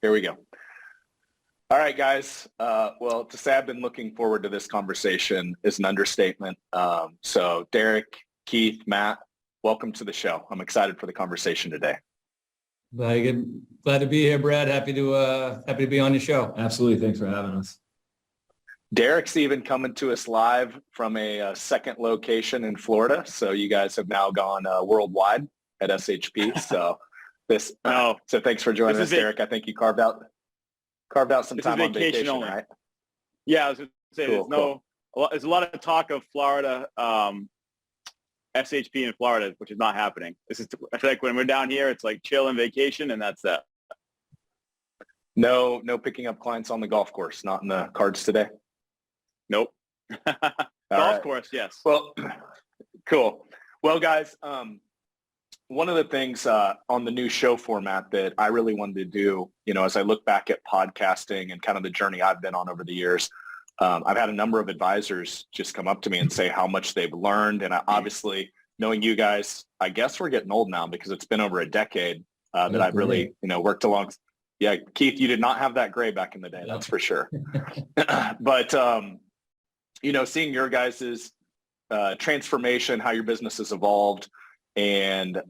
Here we go. All right, guys. Well, to say I've been looking forward to this conversation is an understatement. So Derek, Keith, Matt, welcome to the show. I'm excited for the conversation today. Glad to be here, Brad. Happy to be on your show. Absolutely. Thanks for having us. Derek's even coming to us live from a second location in Florida. So you guys have now gone worldwide at SHP. So so thanks for joining us, Derek. I think you carved out some time on vacation, only. Right? Yeah, I was going to say cool. There's a lot of talk of Florida, SHP in Florida, which is not happening. I feel like when we're down here, it's like chill and vacation, and that's that. No picking up clients on the golf course, not in the cards today. Nope. Golf course, yes. Well, cool. Well, guys, one of the things on the new show format that I really wanted to do, as I look back at podcasting and kind of the journey I've been on over the years, I've had a number of advisors just come up to me and say how much they've learned. And obviously, knowing you guys, I guess we're getting old now because it's been over a decade that I've really, worked along. Yeah, Keith, you did not have that gray back in the day, that's for sure. But, seeing your guys' transformation, how your business has evolved, and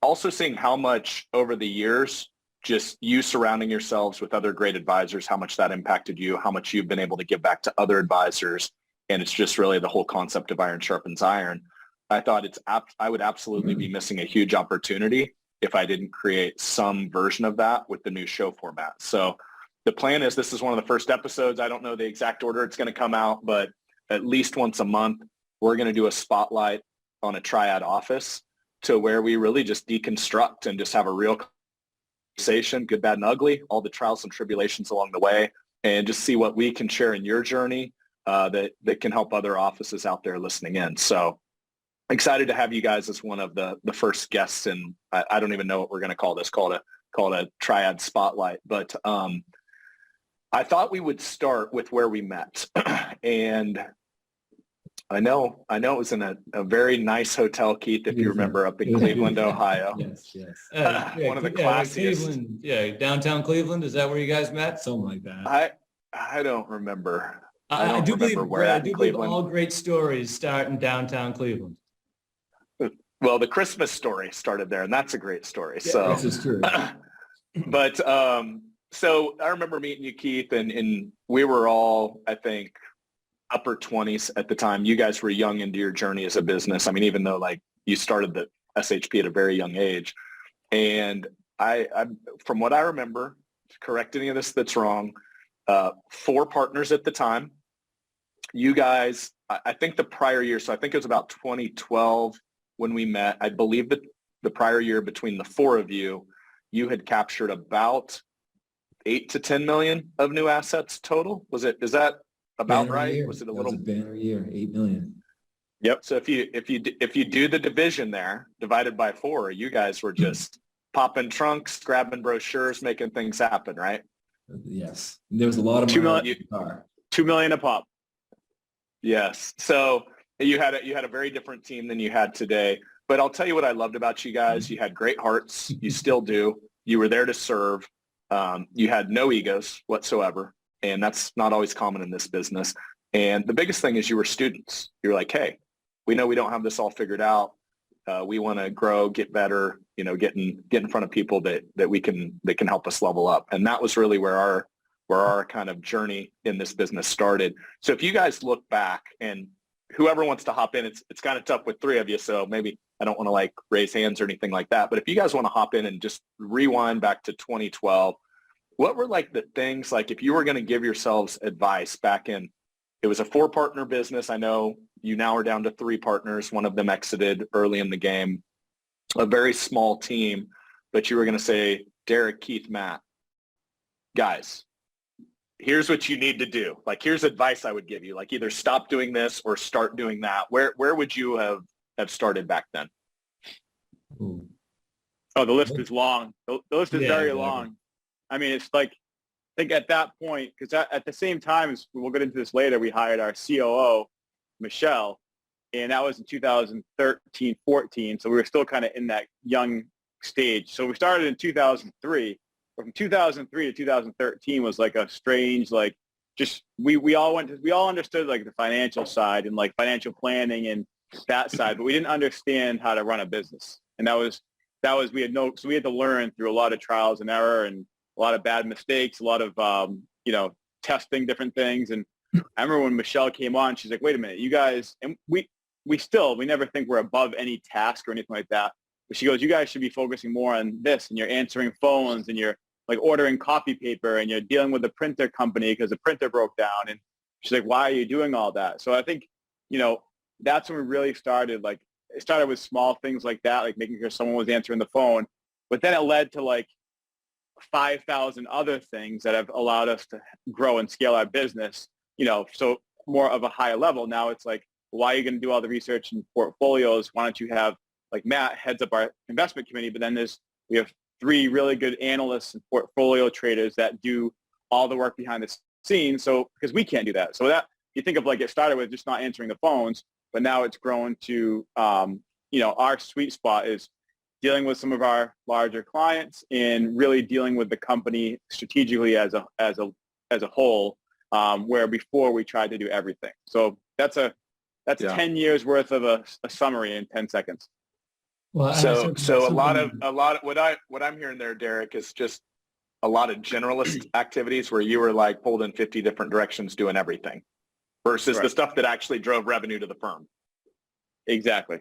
also seeing how much over the years, just you surrounding yourselves with other great advisors, how much that impacted you, how much you've been able to give back to other advisors. And it's just really the whole concept of iron sharpens iron. I thought I would absolutely be missing a huge opportunity if I didn't create some version of that with the new show format. So the plan is this is one of the first episodes. I don't know the exact order it's going to come out, but at least once a month, we're going to do a spotlight on a Triad office to where we really just deconstruct and just have a real conversation, good, bad, and ugly, all the trials and tribulations along the way, and just see what we can share in your journey that can help other offices out there listening in. So excited to have you guys as one of the first guests, and I don't even know what we're going to call this, call it a Triad spotlight. But I thought we would start with where we met. And I know it was in a very nice hotel, Keith, if you remember, up in Cleveland, Ohio. Yes. One of the classiest. Cleveland, downtown Cleveland. Is that where you guys met? Something like that. I don't remember. I do believe Cleveland. All great stories start in downtown Cleveland. Well, the Christmas story started there, and that's a great story. Yeah, so this is true. But so I remember meeting you, Keith, and we were all, I think, upper 20s at the time. You guys were young into your journey as a business. I mean, even though like you started the SHP at a very young age. And I from what I remember, correct any of this that's wrong, 4 partners at the time. You guys, I think the prior year, so I think it was about 2012 when we met. I believe that the prior year between the 4 of you, you had captured about 8 to 10 million of new assets total. Is that about banner right? Year. Was it a that little was a banner year, 8 million. Yep. So if you do the division there divided by 4, you guys were just popping trunks, grabbing brochures, making things happen, right? Yes. There was a lot of money. $2 million a pop. Yes. So you had a very different team than you had today. But I'll tell you what I loved about you guys. You had great hearts. You still do. You were there to serve. You had no egos whatsoever. And that's not always common in this business. And the biggest thing is you were students. You were like, hey, we know we don't have this all figured out. We want to grow, get better, get in front of people that can help us level up. And that was really where our kind of journey in this business started. So if you guys look back, and whoever wants to hop in, it's kind of tough with 3 of you. So maybe I don't want to like raise hands or anything like that. But if you guys want to hop in and just rewind back to 2012, what were like the things, like if you were going to give yourselves advice back in, it was a 4-partner business. I know you now are down to 3 partners. One of them exited early in the game, a very small team, but you were going to say, Derek, Keith, Matt, guys, here's what you need to do. Like, here's advice I would give you, like either stop doing this or start doing that. Where would you have started back then? Oh, the list is long. The list is very long. I mean, it's like, I think at that point, because at the same time, as we'll get into this later, we hired our COO, Michelle, and that was in 2013, 14. So we were still kind of in that young stage. So we started in 2003, from 2003 to 2013 was like a strange, like just, we all understood like the financial side and like financial planning and that side, but we didn't understand how to run a business. And we had to learn through a lot of trials and error and a lot of bad mistakes, a lot of, testing different things. And I remember when Michelle came on, she's like, wait a minute, you guys, and we never think we're above any task or anything like that. But she goes, you guys should be focusing more on this, and you're answering phones and you're like ordering copy paper and you're dealing with the printer company because the printer broke down. And she's like, why are you doing all that? So I think, that's when we really started, like it started with small things like that, like making sure someone was answering the phone, but then it led to like 5,000 other things that have allowed us to grow and scale our business, so more of a higher level. Now it's like, why are you going to do all the research and portfolios? Why don't you have like Matt heads up our investment committee, but then we have 3 really good analysts and portfolio traders that do all the work behind the scenes. So because we can't do that. So that you think of like it started with just not answering the phones, but now it's grown to, our sweet spot is dealing with some of our larger clients and really dealing with the company strategically as a whole, where before we tried to do everything. So that's 10 years worth of a summary in 10 seconds. Well, so a lot of what I'm hearing there, Derek, is just a lot of generalist activities where you were like pulled in 50 different directions doing everything versus the stuff that actually drove revenue to the firm. Exactly.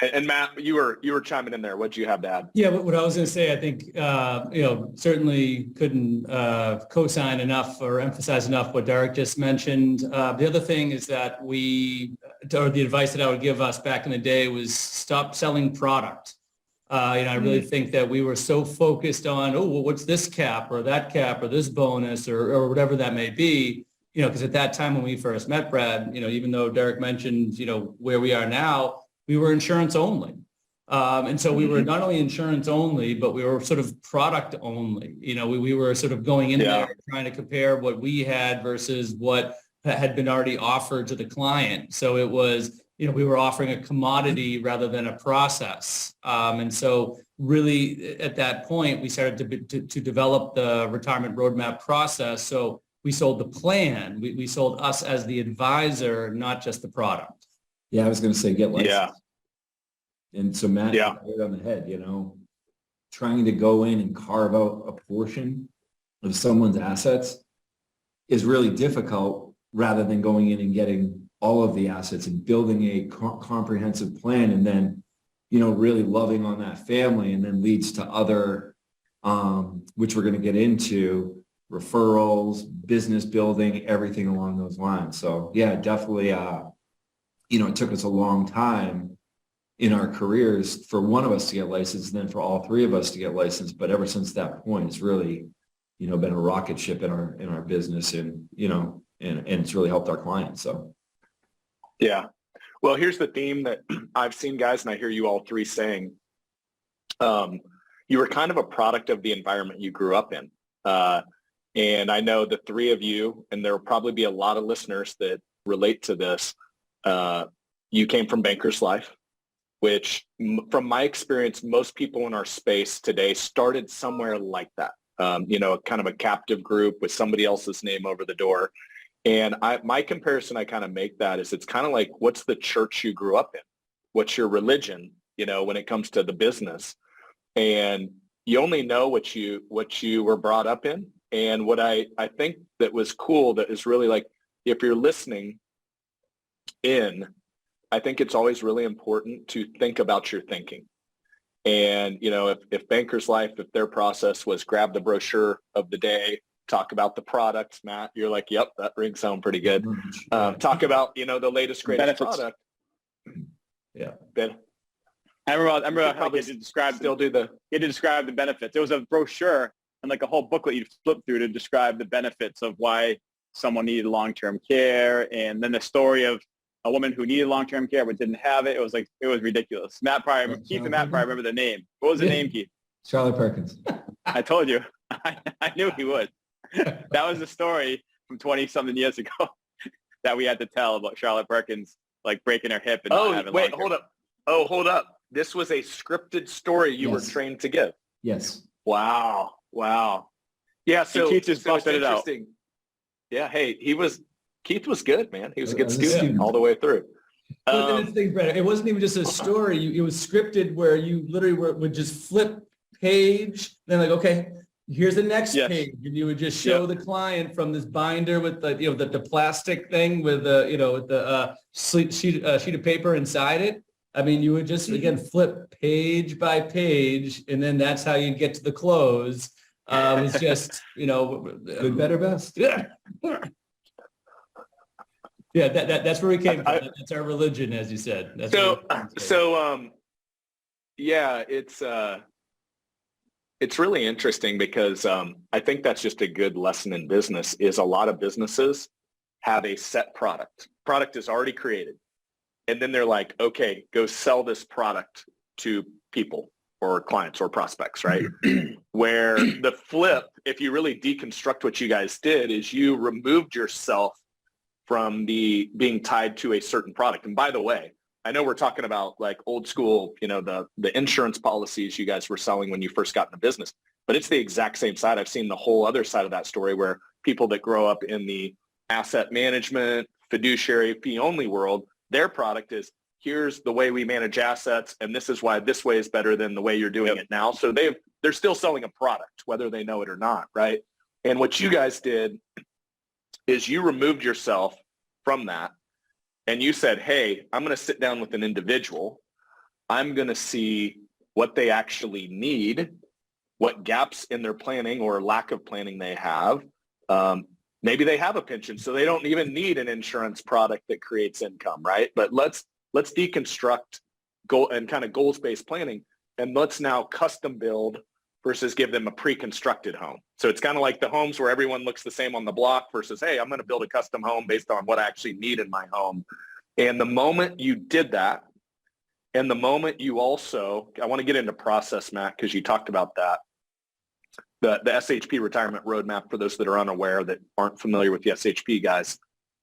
And Matt, you were chiming in there. What do you have to add? Yeah, what I was going to say, I think, certainly couldn't co-sign enough or emphasize enough what Derek just mentioned. The other thing is that the advice that I would give us back in the day was stop selling product. I really think that we were so focused on, what's this cap or that cap or this bonus or whatever that may be, because at that time when we first met, Brad, even though Derek mentioned, where we are now, we were insurance only. And so we were not only insurance only, but we were sort of product only. We were sort of going in there trying to compare what we had versus what had been already offered to the client. So it was, we were offering a commodity rather than a process. And so really at that point, we started to develop the retirement roadmap process. So we sold the plan. We sold us as the advisor, not just the product. Yeah, I was going to say get licensed. Yeah. And so Matt hit it on the head, trying to go in and carve out a portion of someone's assets is really difficult rather than going in and getting all of the assets and building a comprehensive plan and then, really loving on that family, and then leads to other, which we're going to get into, referrals, business building, everything along those lines. So yeah, definitely, it took us a long time in our careers for one of us to get licensed and then for all 3 of us to get licensed. But ever since that point, it's really, been a rocket ship in our business and, and it's really helped our clients. So. Yeah. Well, here's the theme that I've seen, guys, and I hear you all 3 saying, you were kind of a product of the environment you grew up in. And I know the 3 of you, and there will probably be a lot of listeners that relate to this. You came from banker's life, which from my experience, most people in our space today started somewhere like that. Kind of a captive group with somebody else's name over the door. And my comparison I kind of make that is it's kind of like, what's the church you grew up in? What's your religion, when it comes to the business? And you only know what you were brought up in. And what I think that was cool, that is really like, if you're listening in, I think it's always really important to think about your thinking. And, if Banker's Life, if their process was grab the brochure of the day, talk about the products, Matt, you're like, yep, that rings sound pretty good. Talk about, the latest, greatest benefits. Product. Yeah. Ben. I remember how you had to describe the benefits. There was a brochure and like a whole booklet you'd flip through to describe the benefits of why someone needed long-term care. And then the story of a woman who needed long-term care but didn't have it. It was ridiculous. Keith and Matt probably remember the name. What was the name, Keith? Charlie Perkins. I told you. I knew he would. That was the story from 20-something years ago that we had to tell about Charlotte Perkins, like breaking her hip and not having long-term. Hold up. This was a scripted story you were trained to give. Yes. Wow. Wow. Yeah. And So Keith just so it's busted it out. interesting. Yeah. Hey, Keith was good, man. He was a good As a student student. all the way through. But then it's the thing, Brett, it wasn't even just a story. It was scripted where you literally would just flip page, then like, okay, here's the next Yes. page, and you would just show the client from this binder with the, the plastic thing with the, with the sheet of paper inside it. I mean, you would just again flip page by page, and then that's how you get to the close. It was just, Good, better, best. Yeah. Yeah, that's where we came from. That's our religion, as you said. That's yeah, it's really interesting because I think that's just a good lesson in business is a lot of businesses have a set product. Product is already created. And then they're like, okay, go sell this product to people or clients or prospects, right? Where the flip, if you really deconstruct what you guys did, is you removed yourself from being tied to a certain product. And by the way, I know we're talking about like old school, the insurance policies you guys were selling when you first got into business, but it's the exact same side. I've seen the whole other side of that story where people that grow up in the asset management, fiduciary fee only world, their product is here's the way we manage assets. And this is why this way is better than the way you're doing it now. So they're still selling a product, whether they know it or not. Right. And what you guys did is you removed yourself from that. And you said, hey, I'm going to sit down with an individual. I'm going to see what they actually need, what gaps in their planning or lack of planning they have. Maybe they have a pension, so they don't even need an insurance product that creates income, right? But let's deconstruct goal and kind of goals-based planning, and let's now custom build versus give them a pre-constructed home. So it's kind of like the homes where everyone looks the same on the block versus, hey, I'm going to build a custom home based on what I actually need in my home. And the moment you did that, and the moment you also, I want to get into process, Matt, because you talked about that. The SHP retirement roadmap, for those that are unaware that aren't familiar with the SHP guys,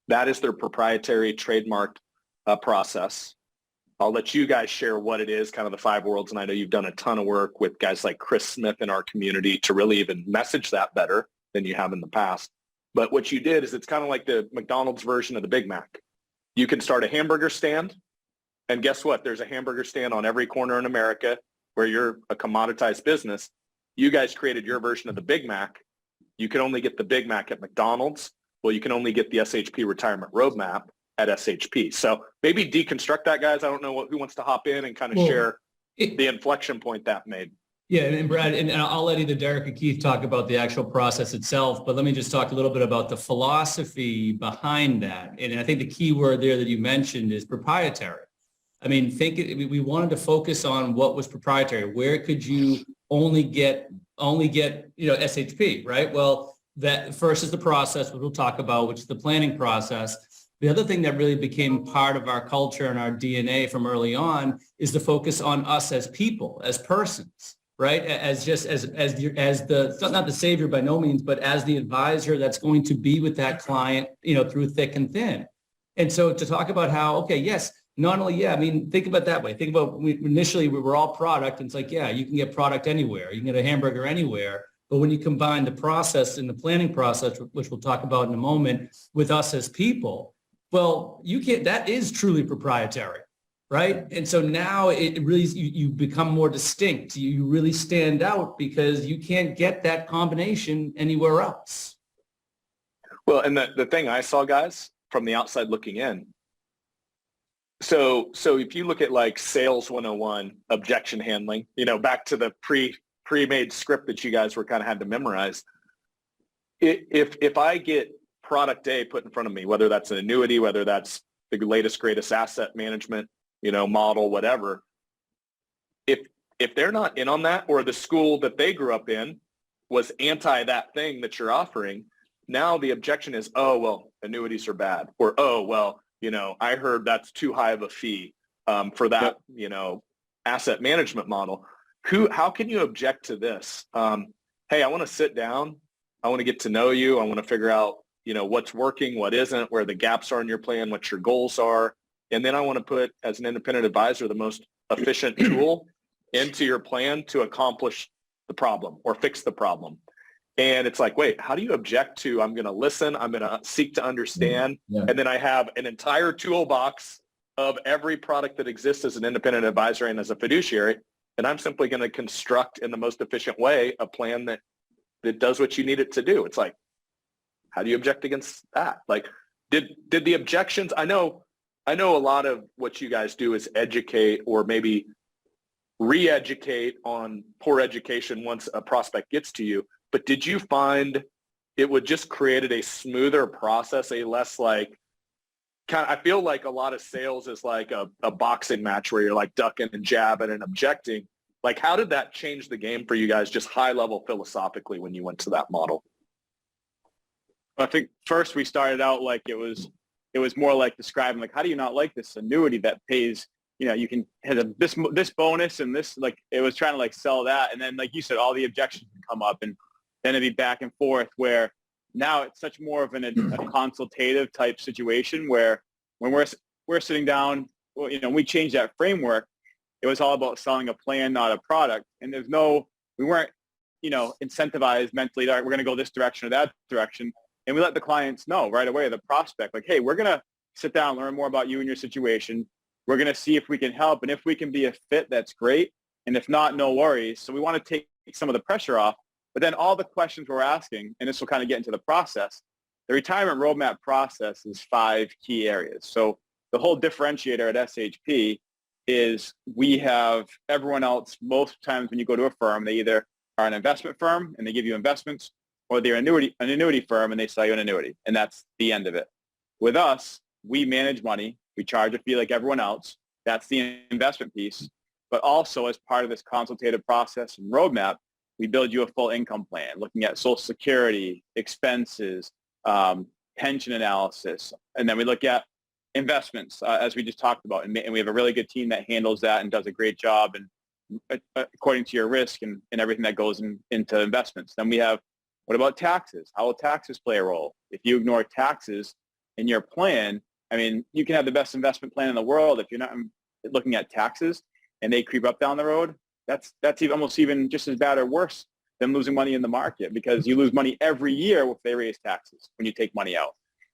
that is their proprietary trademarked process. I'll let you guys share what it is, kind of the 5 worlds. And I know you've done a ton of work with guys like Chris Smith in our community to really even message that better than you have in the past. But what you did is it's kind of like the McDonald's version of the Big Mac. You can start a hamburger stand. And guess what? There's a hamburger stand on every corner in America where you're a commoditized business. You guys created your version of the Big Mac. You can only get the Big Mac at McDonald's. Well, you can only get the SHP retirement roadmap at SHP. So maybe deconstruct that, guys. I don't know who wants to hop in and kind of share the inflection point that made. Yeah, and Brad, and I'll let either Derek or Keith talk about the actual process itself, but let me just talk a little bit about the philosophy behind that. And I think the key word there that you mentioned is proprietary. I mean, we wanted to focus on what was proprietary. Where could you only get SHP, right? Well, that first is the process, which we'll talk about, which is the planning process. The other thing that really became part of our culture and our DNA from early on is the focus on us as people, as persons, right? As not the savior by no means, but as the advisor that's going to be with that client, through thick and thin. And so to talk about how, okay, yes, not only, I mean, think about it that way. Think about initially we were all product, and it's like, yeah, you can get product anywhere. You can get a hamburger anywhere. But when you combine the process and the planning process, which we'll talk about in a moment, with us as people, well, that is truly proprietary, right? And so now it really, you become more distinct. You really stand out because you can't get that combination anywhere else. Well, and the thing I saw, guys, from the outside looking in, so if you look at like sales 101, objection handling, back to the pre-made script that you guys were kind of had to memorize. If I get product A put in front of me, whether that's an annuity, whether that's the latest, greatest asset management, model, whatever, if they're not in on that, or the school that they grew up in was anti that thing that you're offering, now the objection is, oh, well, annuities are bad, or, oh, well, I heard that's too high of a fee for that, asset management model. How can you object to this? Hey, I want to sit down. I want to get to know you. I want to figure out, what's working, what isn't, where the gaps are in your plan, what your goals are. And then I want to put, as an independent advisor, the most efficient tool into your plan to accomplish the problem or fix the problem. And it's like, wait, how do you object to, I'm going to listen, I'm going to seek to understand, and then I have an entire toolbox of every product that exists as an independent advisor and as a fiduciary, and I'm simply going to construct in the most efficient way a plan that does what you need it to do. It's like, how do you object against that? Like, did the objections, I know a lot of what you guys do is educate or maybe re-educate on poor education once a prospect gets to you. But did you find it would just created a smoother process, a less like, I feel like a lot of sales is like a boxing match where you're like ducking and jabbing and objecting. Like, how did that change the game for you guys just high level philosophically when you went to that model? I think first we started out like it was more like describing like, how do you not like this annuity that pays, you can have this bonus and this, like, it was trying to like sell that. And then like you said, all the objections would come up and then it'd be back and forth, where now it's such more of a consultative type situation where when we're sitting down, we changed that framework. It was all about selling a plan, not a product. And we weren't, incentivized mentally, all right, we're going to go this direction or that direction. And we let the clients know right away, the prospect, like, hey, we're going to sit down, learn more about you and your situation. We're going to see if we can help. And if we can be a fit, that's great. And if not, no worries. So we want to take some of the pressure off. But then all the questions we're asking, and this will kind of get into the process, the retirement roadmap process is 5 key areas. So the whole differentiator at SHP is we have everyone else. Most times when you go to a firm, they either are an investment firm and they give you investments, or they're an annuity firm and they sell you an annuity. And that's the end of it. With us, we manage money. We charge a fee like everyone else. That's the investment piece. But also as part of this consultative process and roadmap, we build you a full income plan, looking at Social Security, expenses, pension analysis. And then we look at investments, as we just talked about. And we have a really good team that handles that and does a great job and according to your risk and everything that goes into investments. Then we have, what about taxes? How will taxes play a role? If you ignore taxes in your plan, I mean, you can have the best investment plan in the world. If you're not looking at taxes and they creep up down the road, that's almost even just as bad or worse than losing money in the market, because you lose money every year if they raise taxes when you take money out.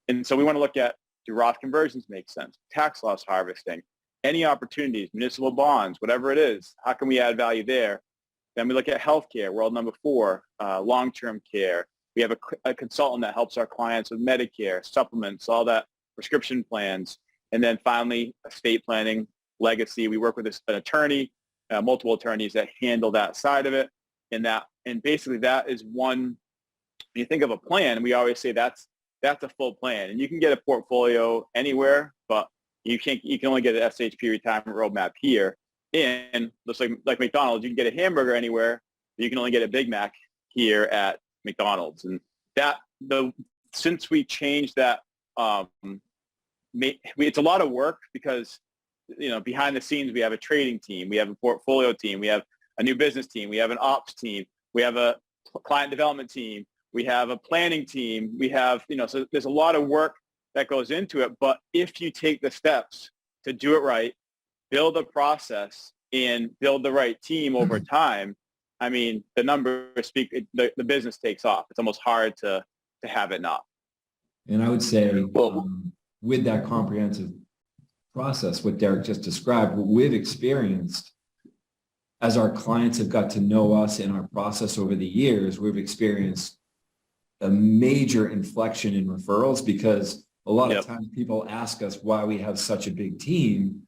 And so we want to look at, do Roth conversions make sense? Tax loss harvesting, any opportunities, municipal bonds, whatever it is, how can we add value there? Then we look at healthcare, world number 4, long-term care. We have a consultant that helps our clients with Medicare, supplements, all that, prescription plans. And then finally, estate planning, legacy. We work with an attorney, multiple attorneys that handle that side of it. And basically that is one, when you think of a plan, we always say that's a full plan. And you can get a portfolio anywhere, but you can only get an SHP retirement roadmap here. And looks like McDonald's, you can get a hamburger anywhere, but you can only get a Big Mac here at McDonald's. And since we changed that, it's a lot of work because, behind the scenes, we have a trading team, we have a portfolio team, we have a new business team, we have an ops team, we have a client development team, we have a planning team, we have, so there's a lot of work that goes into it. But if you take the steps to do it right, build a process and build the right team over time, I mean, the numbers speak, the business takes off. It's almost hard to have it not. And I would say, with that comprehensive process, what Derek just described, what we've experienced as our clients have got to know us in our process over the years, we've experienced a major inflection in referrals, because a lot of times people ask us why we have such a big team.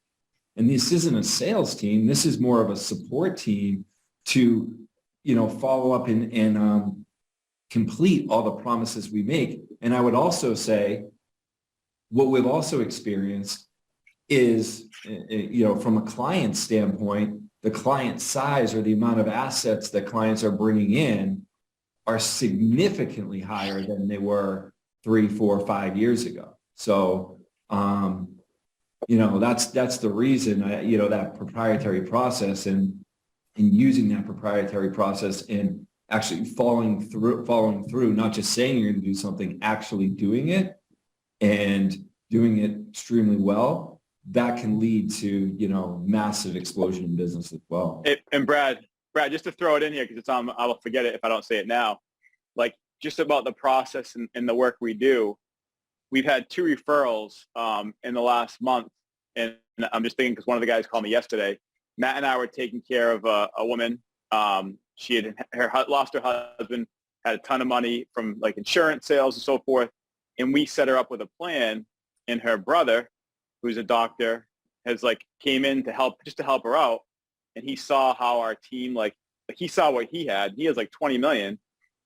And this isn't a sales team. This is more of a support team to, follow up and complete all the promises we make. And I would also say what we've also experienced is, from a client standpoint, the client size or the amount of assets that clients are bringing in are significantly higher than they were 3, 4, 5 years ago. So, that's the reason, that proprietary process and using that proprietary process and actually following through, not just saying you're going to do something, actually doing it and doing it extremely well, that can lead to, massive explosion in business as well. And Brad, Brad, just to throw it in here because it's on, I will forget it if I don't say it now. Like just about the process and the work we do. We've had 2 referrals in the last month, and I'm just thinking because one of the guys called me yesterday. Matt and I were taking care of a woman. She had lost her husband, had a ton of money from like insurance sales and so forth, and we set her up with a plan. And her brother, who's a doctor, has like came in to help her out, and he saw how our team like he saw what he had. He has like 20 million,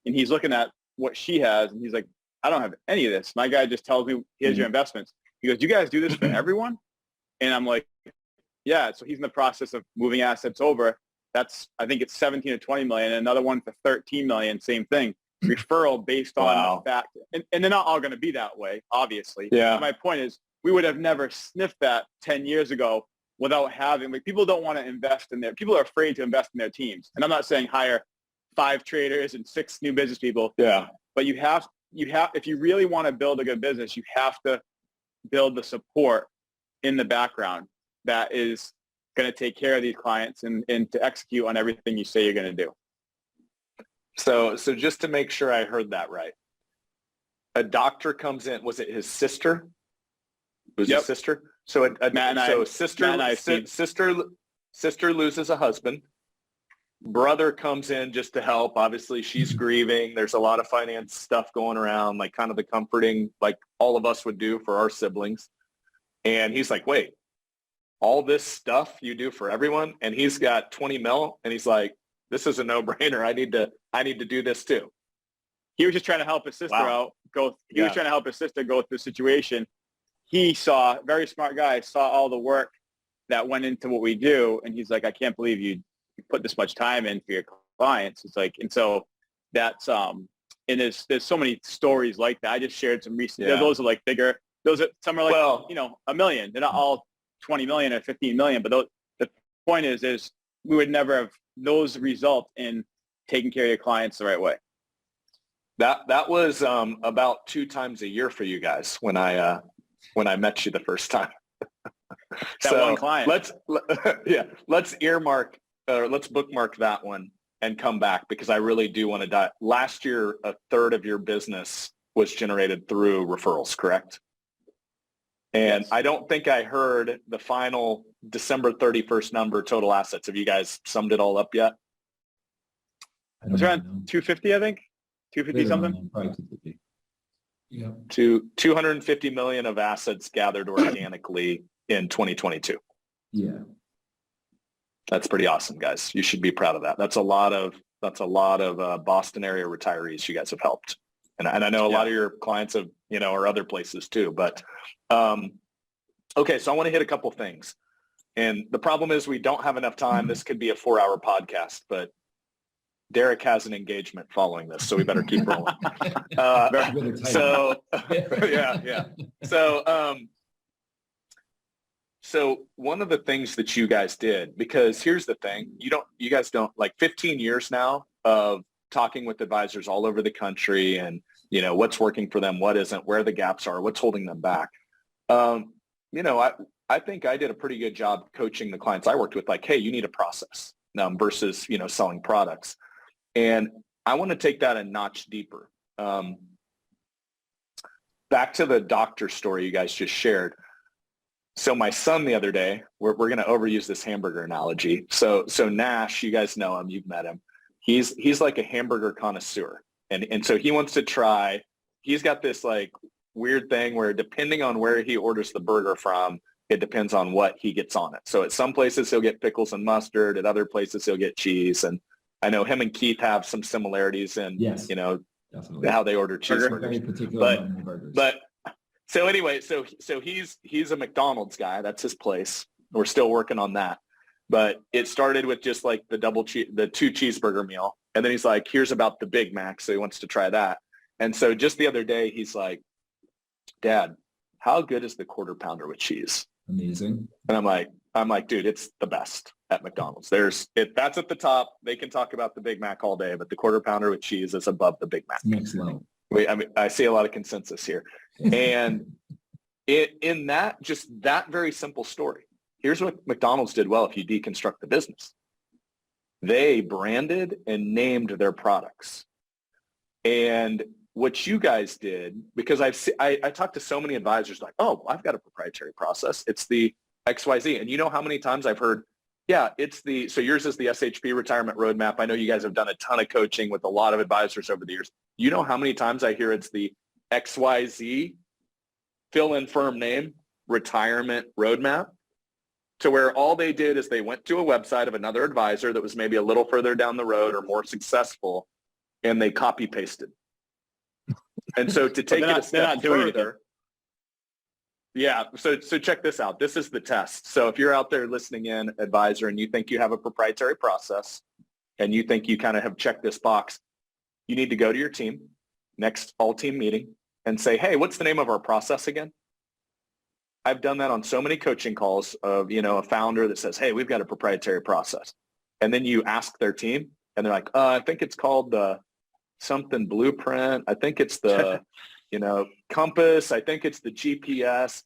and he's looking at what she has, and he's like, I don't have any of this. My guy just tells me, here's your investments. He goes, you guys do this for everyone? And I'm like, yeah. So he's in the process of moving assets over. That's, I think it's 17 to 20 million. And another one for 13 million, same thing. Referral based on the fact. And they're not all going to be that way, obviously. Yeah. But my point is, we would have never sniffed that 10 years ago without having, like, people don't want to invest in people are afraid to invest in their teams. And I'm not saying hire 5 traders and 6 new business people. Yeah. But you have, if you really want to build a good business, you have to build the support in the background that is going to take care of these clients and to execute on everything you say you're going to do. So just to make sure I heard that right, a doctor comes in. Was it his sister? It was his sister. So sister loses a husband. Brother comes in just to help. Obviously, she's grieving. There's a lot of finance stuff going around, like kind of the comforting, like all of us would do for our siblings. And he's like, wait, all this stuff you do for everyone? And he's got 20 mil, and he's like, this is a no-brainer. I need to do this too. He was just trying to help his sister out. He was trying to help his sister go through the situation. He saw, very smart guy, saw all the work that went into what we do, and he's like, I can't believe you put this much time in for your clients. It's like, and so that's and there's so many stories like that. I just shared some recent. Those are like bigger. Those are some are like $1 million. They're not all 20 million or 15 million. But the point is we would never have those result in taking care of your clients the right way. That was about 2 times a year for you guys when I met you the first time. One client. Let's earmark. Let's bookmark that one and come back, because I really do want to dive. Last year, 1/3 of your business was generated through referrals, correct? And yes. I don't think I heard the final December 31st number, total assets. Have you guys summed it all up yet? It was around 250, I think. 250 something. Probably 250. Yeah. To 250 million of assets gathered organically in 2022. Yeah. That's pretty awesome, guys. You should be proud of that. That's a lot of Boston area retirees you guys have helped. And I know a lot of your clients have, or other places too. But okay, so I want to hit a couple things. And the problem is we don't have enough time. This could be a 4-hour podcast, but Derek has an engagement following this, so we better keep rolling. So one of the things that you guys did, because here's the thing, you guys don't, like 15 years now of talking with advisors all over the country and, what's working for them, what isn't, where the gaps are, what's holding them back. I think I did a pretty good job coaching the clients I worked with, like, hey, you need a process versus, selling products. And I want to take that a notch deeper. Back to the doctor story you guys just shared. So my son the other day, we're going to overuse this hamburger analogy. So Nash, you guys know him, you've met him. He's like a hamburger connoisseur. And so he wants to try, he's got this like weird thing where depending on where he orders the burger from, it depends on what he gets on it. So at some places he'll get pickles and mustard, at other places he'll get cheese. And I know him and Keith have some similarities in, definitely, how they order cheeseburgers. But so anyway, so he's a McDonald's guy. That's his place. We're still working on that. But it started with just like the 2 cheeseburger meal. And then he's like, here's about the Big Mac. So he wants to try that. And so just the other day, he's like, Dad, how good is the quarter pounder with cheese? Amazing. And I'm like, dude, it's the best at McDonald's. That's at the top. They can talk about the Big Mac all day, but the quarter pounder with cheese is above the Big Mac. Next level. I see a lot of consensus here. And in that, just that very simple story, here's what McDonald's did well if you deconstruct the business. They branded and named their products. And what you guys did, because I talked to so many advisors like, oh, I've got a proprietary process. It's the XYZ. And you know how many times I've heard, yeah, so yours is the SHP retirement roadmap. I know you guys have done a ton of coaching with a lot of advisors over the years. You know how many times I hear it's the XYZ, fill in firm name, retirement roadmap, to where all they did is they went to a website of another advisor that was maybe a little further down the road or more successful, and they copy pasted. And so to take it a step further, yeah, so check this out. This is the test. So if you're out there listening in, advisor, and you think you have a proprietary process and you think you kind of have checked this box, you need to go to your team, next all-team meeting, and say, hey, what's the name of our process again? I've done that on so many coaching calls of, a founder that says, hey, we've got a proprietary process. And then you ask their team, and they're like, I think it's called the something blueprint. I think it's the, compass. I think it's the GPS.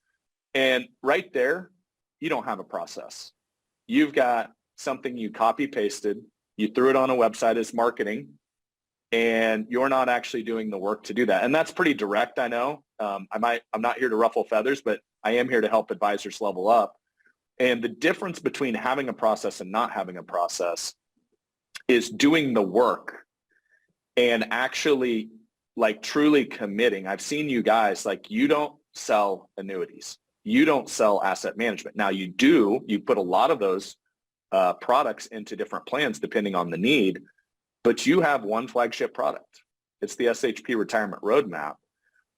And right there, you don't have a process. You've got something you copy pasted. You threw it on a website as marketing, and you're not actually doing the work to do that. And that's pretty direct, I know. I'm not here to ruffle feathers, but I am here to help advisors level up. And the difference between having a process and not having a process is doing the work and actually truly committing. I've seen you guys, you don't sell annuities. You don't sell asset management. Now you put a lot of those products into different plans depending on the need, but you have one flagship product. It's the SHP Retirement Roadmap.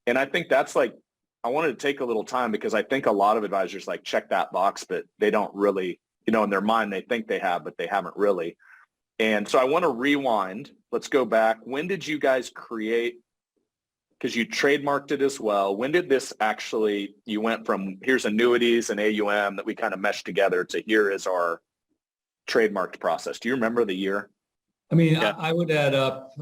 And I think that's I wanted to take a little time because I think a lot of advisors check that box, but they don't really, in their mind, they think they have, but they haven't really. And so I want to rewind. Let's go back. When did you guys create, because you trademarked it as well, when did this actually, you went from here's annuities and AUM that we kind of meshed together to here is our trademarked process? Do you remember the year? I mean, yeah. I would add up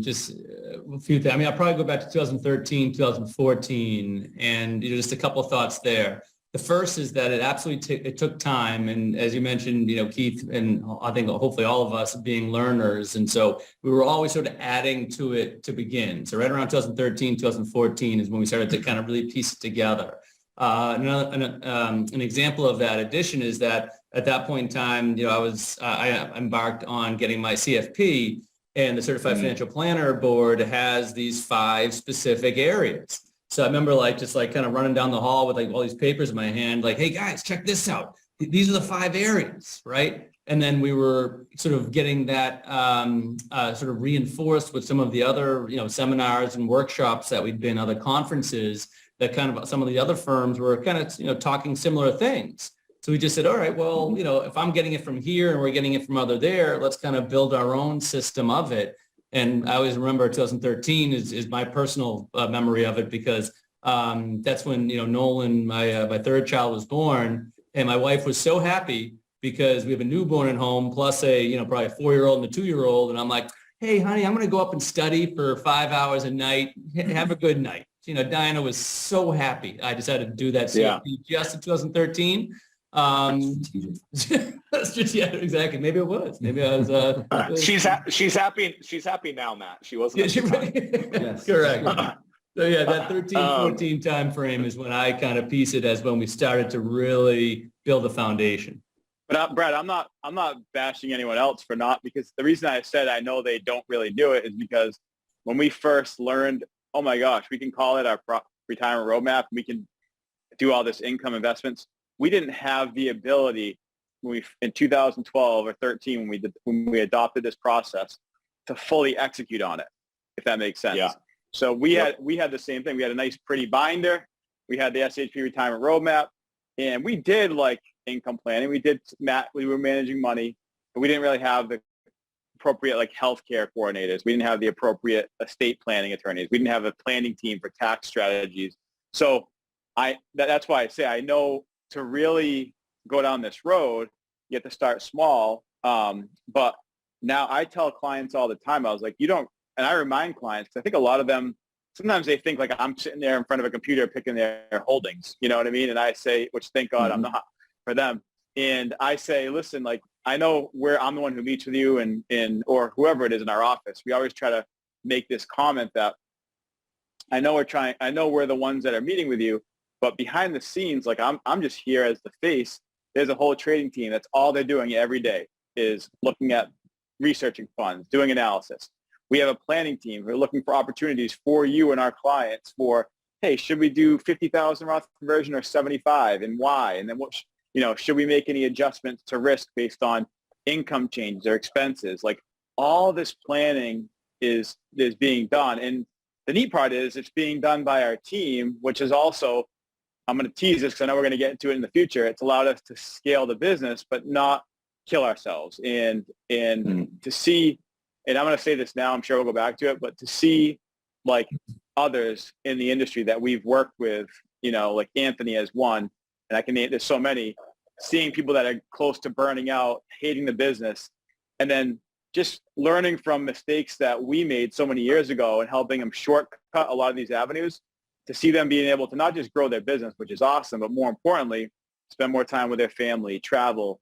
just a few things. I mean, I'll probably go back to 2013, 2014, and just a couple of thoughts there. The first is that it absolutely it took time, and as you mentioned, Keith, and I think hopefully all of us being learners, and so we were always sort of adding to it to begin. So right around 2013, 2014 is when we started to kind of really piece it together. An example of that addition is that at that point in time, I embarked on getting my CFP, and the Certified Financial Planner Board has these 5 specific areas. So I remember kind of running down the hall with all these papers in my hand, hey guys, check this out. These are the 5 areas, right? And then we were sort of getting that sort of reinforced with some of the other, seminars and workshops that we'd been, other conferences that kind of some of the other firms were kind of, talking similar things. So we just said, all right, well, if I'm getting it from here and we're getting it from other there, let's kind of build our own system of it. And I always remember 2013 is my personal memory of it because that's when, Nolan, my third child, was born. And my wife was so happy because we have a newborn at home plus probably a 4-year-old and a 2-year-old. And I'm like, hey, honey, I'm going to go up and study for 5 hours a night. Have a good night. Diana was so happy. I decided to do that CFP just in 2013. Yeah, exactly. Maybe it was. Maybe I was. She's happy. She's happy now, Matt. She wasn't. Yeah, yes. Correct. So yeah, that 13, 14 time frame is when I kind of piece it as when we started to really build a foundation. But Brad, I'm not bashing anyone else for not, because the reason I said I know they don't really do it is because when we first learned, oh my gosh, we can call it our retirement roadmap. We can do all this income investments. We didn't have the ability in 2012 or 13 when we adopted this process to fully execute on it, if that makes sense. Yeah. So we had the same thing. We had a nice pretty binder. We had the SHP retirement roadmap, and we did income planning. We were managing money, but we didn't really have the appropriate healthcare coordinators. We didn't have the appropriate estate planning attorneys. We didn't have a planning team for tax strategies. So that's why I say I know to really go down this road, you have to start small. But now I tell clients all the time, I was like, and I remind clients, because I think a lot of them, sometimes they think I'm sitting there in front of a computer picking their holdings, you know what I mean? And I say, which thank God I'm not for them. And I say, listen, I know where I'm the one who meets with you and or whoever it is in our office. We always try to make this comment that I know we're the ones that are meeting with you, but behind the scenes, like I'm just here as the face. There's a whole trading team. That's all they're doing every day is looking at researching funds, doing analysis. We have a planning team who are looking for opportunities for you and our clients for, hey, should we do 50,000 Roth conversion or 75 and why? And then what, should we make any adjustments to risk based on income changes or expenses? Like all this planning is being done. And the neat part is it's being done by our team, which is also, I'm going to tease this because I know we're going to get into it in the future. It's allowed us to scale the business, but not kill ourselves. And to see, and I'm going to say this now, I'm sure we'll go back to it, but to see like others in the industry that we've worked with, like Anthony as one, and I can name, there's so many, seeing people that are close to burning out, hating the business, and then just learning from mistakes that we made so many years ago and helping them shortcut a lot of these avenues, to see them being able to not just grow their business, which is awesome, but more importantly, spend more time with their family, travel,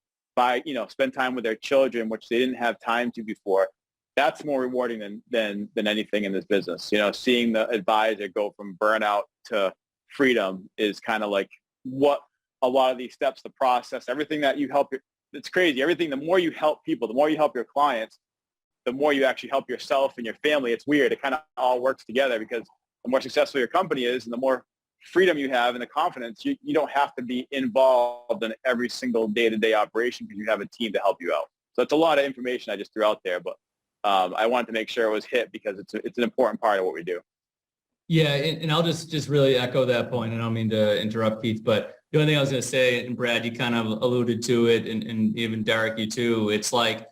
spend time with their children, which they didn't have time to before. That's more rewarding than anything in this business. Seeing the advisor go from burnout to freedom is kind of like what a lot of these steps, the process, everything that you help, it's crazy. Everything, the more you help people, the more you help your clients, the more you actually help yourself and your family. It's weird. It kind of all works together because the more successful your company is and the more freedom you have and the confidence, you don't have to be involved in every single day-to-day operation because you have a team to help you out. So it's a lot of information I just threw out there, but I wanted to make sure it was hit because it's an important part of what we do. Yeah, and I'll just really echo that point. I don't mean to interrupt, Keith, but the only thing I was going to say, and Brad, you kind of alluded to it, and even Derek, you too, it's like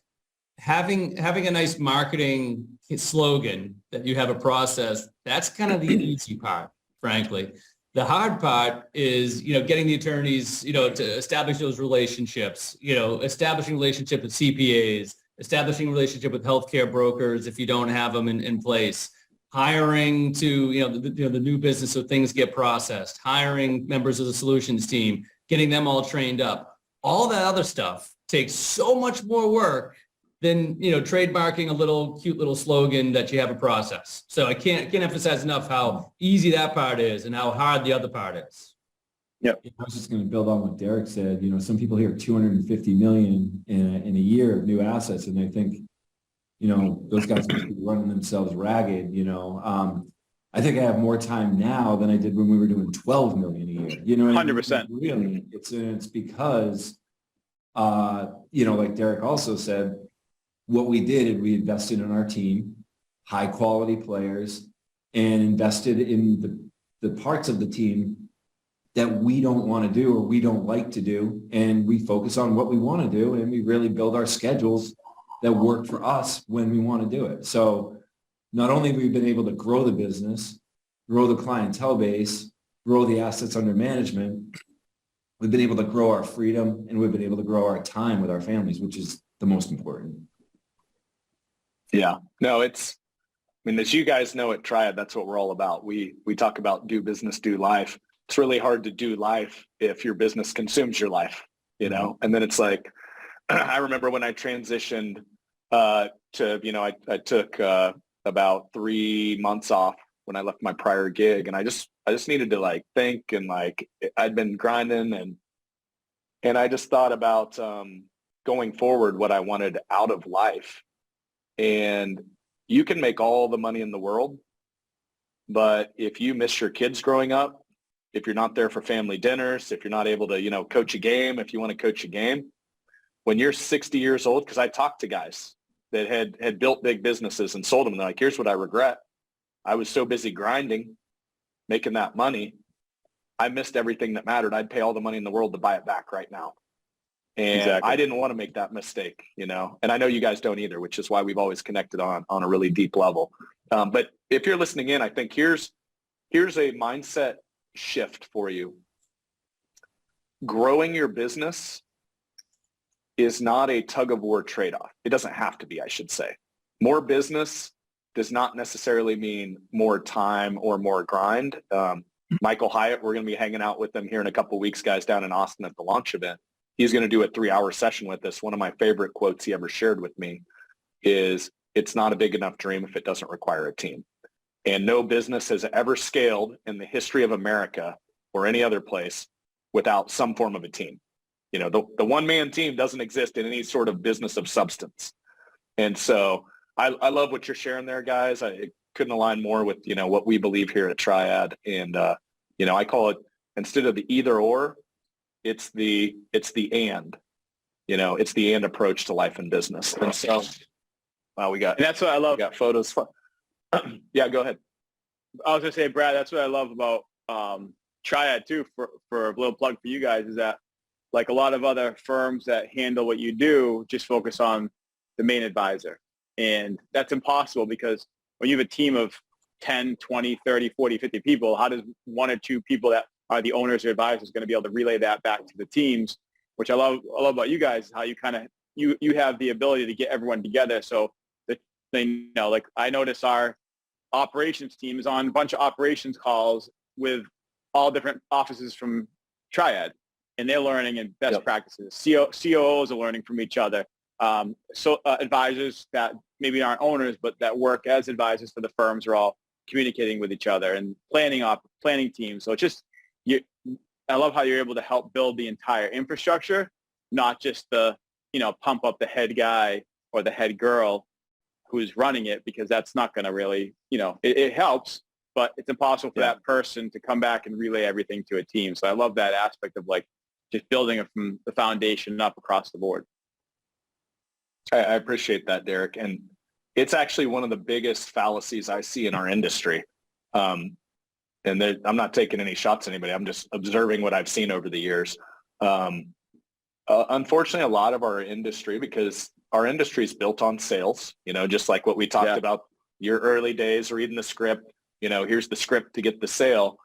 having a nice marketing slogan that you have a process, that's kind of the easy part, frankly. The hard part is, getting the attorneys, to establish those relationships, establishing relationship with CPAs, establishing relationship with healthcare brokers if you don't have them in place, hiring to, the new business so things get processed, hiring members of the solutions team, getting them all trained up. All that other stuff takes so much more work than, trademarking a cute little slogan that you have a process. So I can't emphasize enough how easy that part is and how hard the other part is. Yep. I was just going to build on what Derek said. Some people hear 250 million in a year of new assets, and they think, those guys must be running themselves ragged. I think I have more time now than I did when we were doing 12 million a year. 100%. Really, it's because, like Derek also said, what we did, we invested in our team, high quality players, and invested in the parts of the team that we don't want to do or we don't like to do. And we focus on what we want to do. And we really build our schedules that work for us when we want to do it. So not only have we been able to grow the business, grow the clientele base, grow the assets under management, we've been able to grow our freedom and we've been able to grow our time with our families, which is the most important. Yeah, no, as you guys know at Triad, that's what we're all about. We talk about do business, do life. It's really hard to do life if your business consumes your life, and then it's like, I remember when I transitioned I took about 3 months off when I left my prior gig, and I just needed to think, and I'd been grinding and I just thought about going forward what I wanted out of life. And you can make all the money in the world, but if you miss your kids growing up, if you're not there for family dinners, if you're not able to, coach a game, if you want to coach a game, when you're 60 years old, because I talked to guys that had built big businesses and sold them, and they're like, here's what I regret. I was so busy grinding, making that money, I missed everything that mattered. I'd pay all the money in the world to buy it back right now. And exactly. I didn't want to make that mistake, and I know you guys don't either, which is why we've always connected on a really deep level. But if you're listening in, I think here's a mindset shift for you. Growing your business is not a tug of war trade-off. It doesn't have to be, I should say. More business does not necessarily mean more time or more grind. Michael Hyatt, we're going to be hanging out with them here in a couple of weeks, guys, down in Austin at the launch event. he's going to do a 3-hour session with us. One of my favorite quotes he ever shared with me is, it's not a big enough dream if it doesn't require a team. And no business has ever scaled in the history of America or any other place without some form of a team. You know, the one-man team doesn't exist in any sort of business of substance. And so I love what you're sharing there, guys. I couldn't align more with, you know, what we believe here at Triad. And, you know, I call it, instead of the either or, it's the and, you know, it's the and approach to life and business. And so, wow, And that's what I love. we got photos. Yeah, go ahead. I was gonna say, Brad, that's what I love about Triad too, for a little plug for you guys, is that like a lot of other firms that handle what you do just focus on the main advisor. And that's impossible, because when you have a team of 10, 20, 30, 40, 50 people, how does one or two people that are the owners or advisors going to be able to relay that back to the teams? Which I love about you guys, how you kind of, you have the ability to get everyone together. So that they know, like I notice our operations team is on a bunch of operations calls with all different offices from Triad, and they're learning in best practices. COOs are learning from each other. Advisors that maybe aren't owners, but that work as advisors for the firms are all communicating with each other, and planning teams. So it's just, I love how you're able to help build the entire infrastructure, not just the, you know, pump up the head guy or the head girl who's running it, because that's not going to really, you know, it helps, but it's impossible for that person to come back and relay everything to a team. So I love that aspect of like just building it from the foundation up across the board. I appreciate that, Derek. And it's actually one of the biggest fallacies I see in our industry. And I'm not taking any shots at anybody. I'm just observing what I've seen over the years. Unfortunately, a lot of our industry, because our industry is built on sales, you know, just like what we talked about your early days, reading the script, you know, here's the script to get the sale.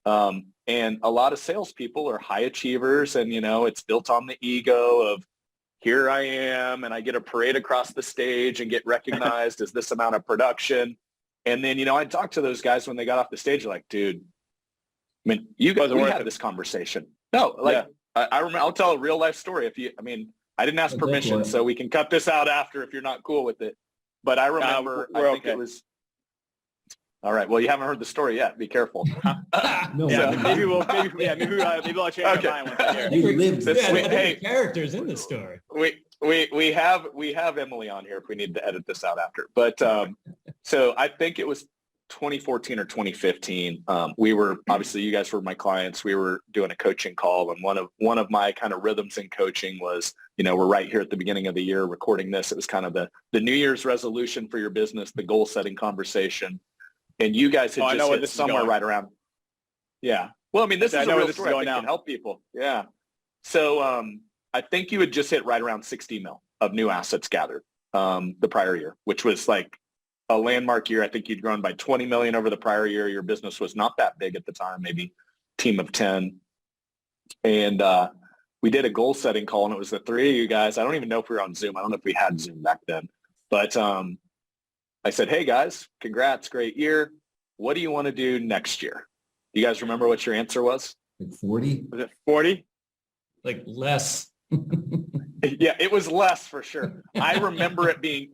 And a lot of salespeople are high achievers, and, you know, it's built on the ego of, here I am, and I get a parade across the stage and get recognized as this amount of production. And then, you know, I talked to those guys when they got off the stage, like, dude, I mean, you guys, we had this conversation. No, like, I remember, I'll tell a real life story. I didn't ask permission, so we can cut this out after if you're not cool with it. But I remember, I think it was, all right. Well, you haven't heard the story yet. Be careful. No, maybe I'll change my mind once I hear. Hey, characters in the story. We have Emily on here if we need to edit this out after. But so I think it was 2014 or 2015. We were, obviously you guys were my clients. We were doing a coaching call, and one of my kind of rhythms in coaching was, you know, we're right here at the beginning of the year recording this. It was kind of the New Year's resolution for your business, the goal setting conversation. And you guys had just hit somewhere right around. Yeah. Well, I mean, this is a real story. I think can help people. Yeah. So I think you had just hit right around 60 mil of new assets gathered the prior year, which was like a landmark year. I think you'd grown by 20 million over the prior year. Your business was not that big at the time, maybe team of 10. And we did a goal setting call, and it was the three of you guys. I don't even know if we were on Zoom. I don't know if we had Zoom back then, but I said, hey guys, congrats, great year. What do you want to do next year? Do you guys remember what your answer was? Like 40? Was it 40? Like less. Yeah, it was less for sure. I remember it being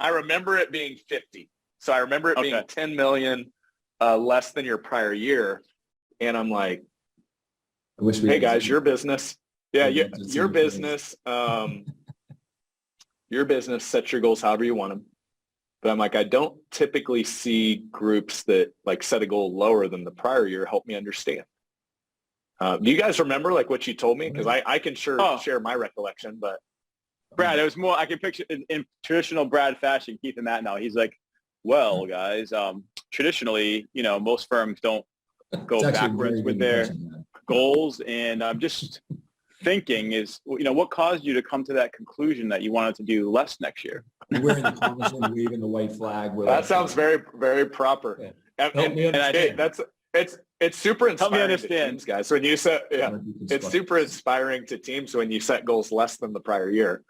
50. So I remember it being 10 million less than your prior year. And I'm like, hey guys, your business. Yeah, your business. Your business sets your goals however you want them. But I'm like, I don't typically see groups that like set a goal lower than the prior year. Help me understand. Do you guys remember like what you told me? Because I can share my recollection, but. Brad, it was more, I can picture in traditional Brad fashion, Keith and Matt now. He's like, well, guys, traditionally, you know, most firms don't go backwards with their goals. And I'm just thinking is, you know, what caused you to come to that conclusion that you wanted to do less next year? You're wearing the comments and waving the white flag. That sounds very, very proper. Yeah. It's super inspiring to teams, guys. When you set, it's super inspiring to teams when you set goals less than the prior year.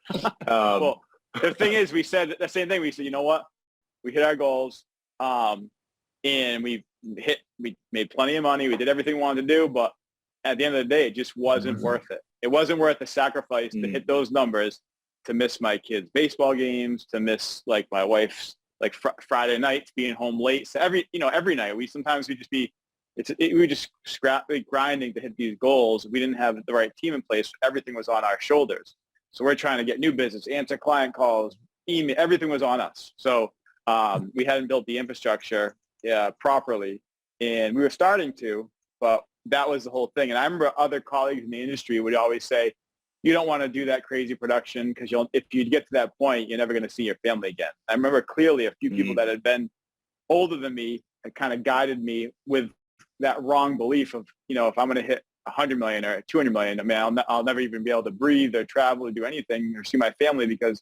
Well, the thing is, we said the same thing. We said, you know what? We hit our goals, and we made plenty of money. We did everything we wanted to do, but at the end of the day, it just wasn't worth it. It wasn't worth the sacrifice to hit those numbers, to miss my kids' baseball games, to miss like my wife's like Friday nights being home late. So every night we just be, we were just grinding to hit these goals. We didn't have the right team in place. Everything was on our shoulders. So we're trying to get new business, answer client calls, email, everything was on us. So we hadn't built the infrastructure properly, and we were starting to, but that was the whole thing. And I remember other colleagues in the industry would always say, you don't want to do that crazy production because if you get to that point, you're never going to see your family again. I remember clearly a few people that had been older than me had kind of guided me with that wrong belief of, if I'm going to hit 100 million or 200 million, I mean, I'll never even be able to breathe or travel or do anything or see my family because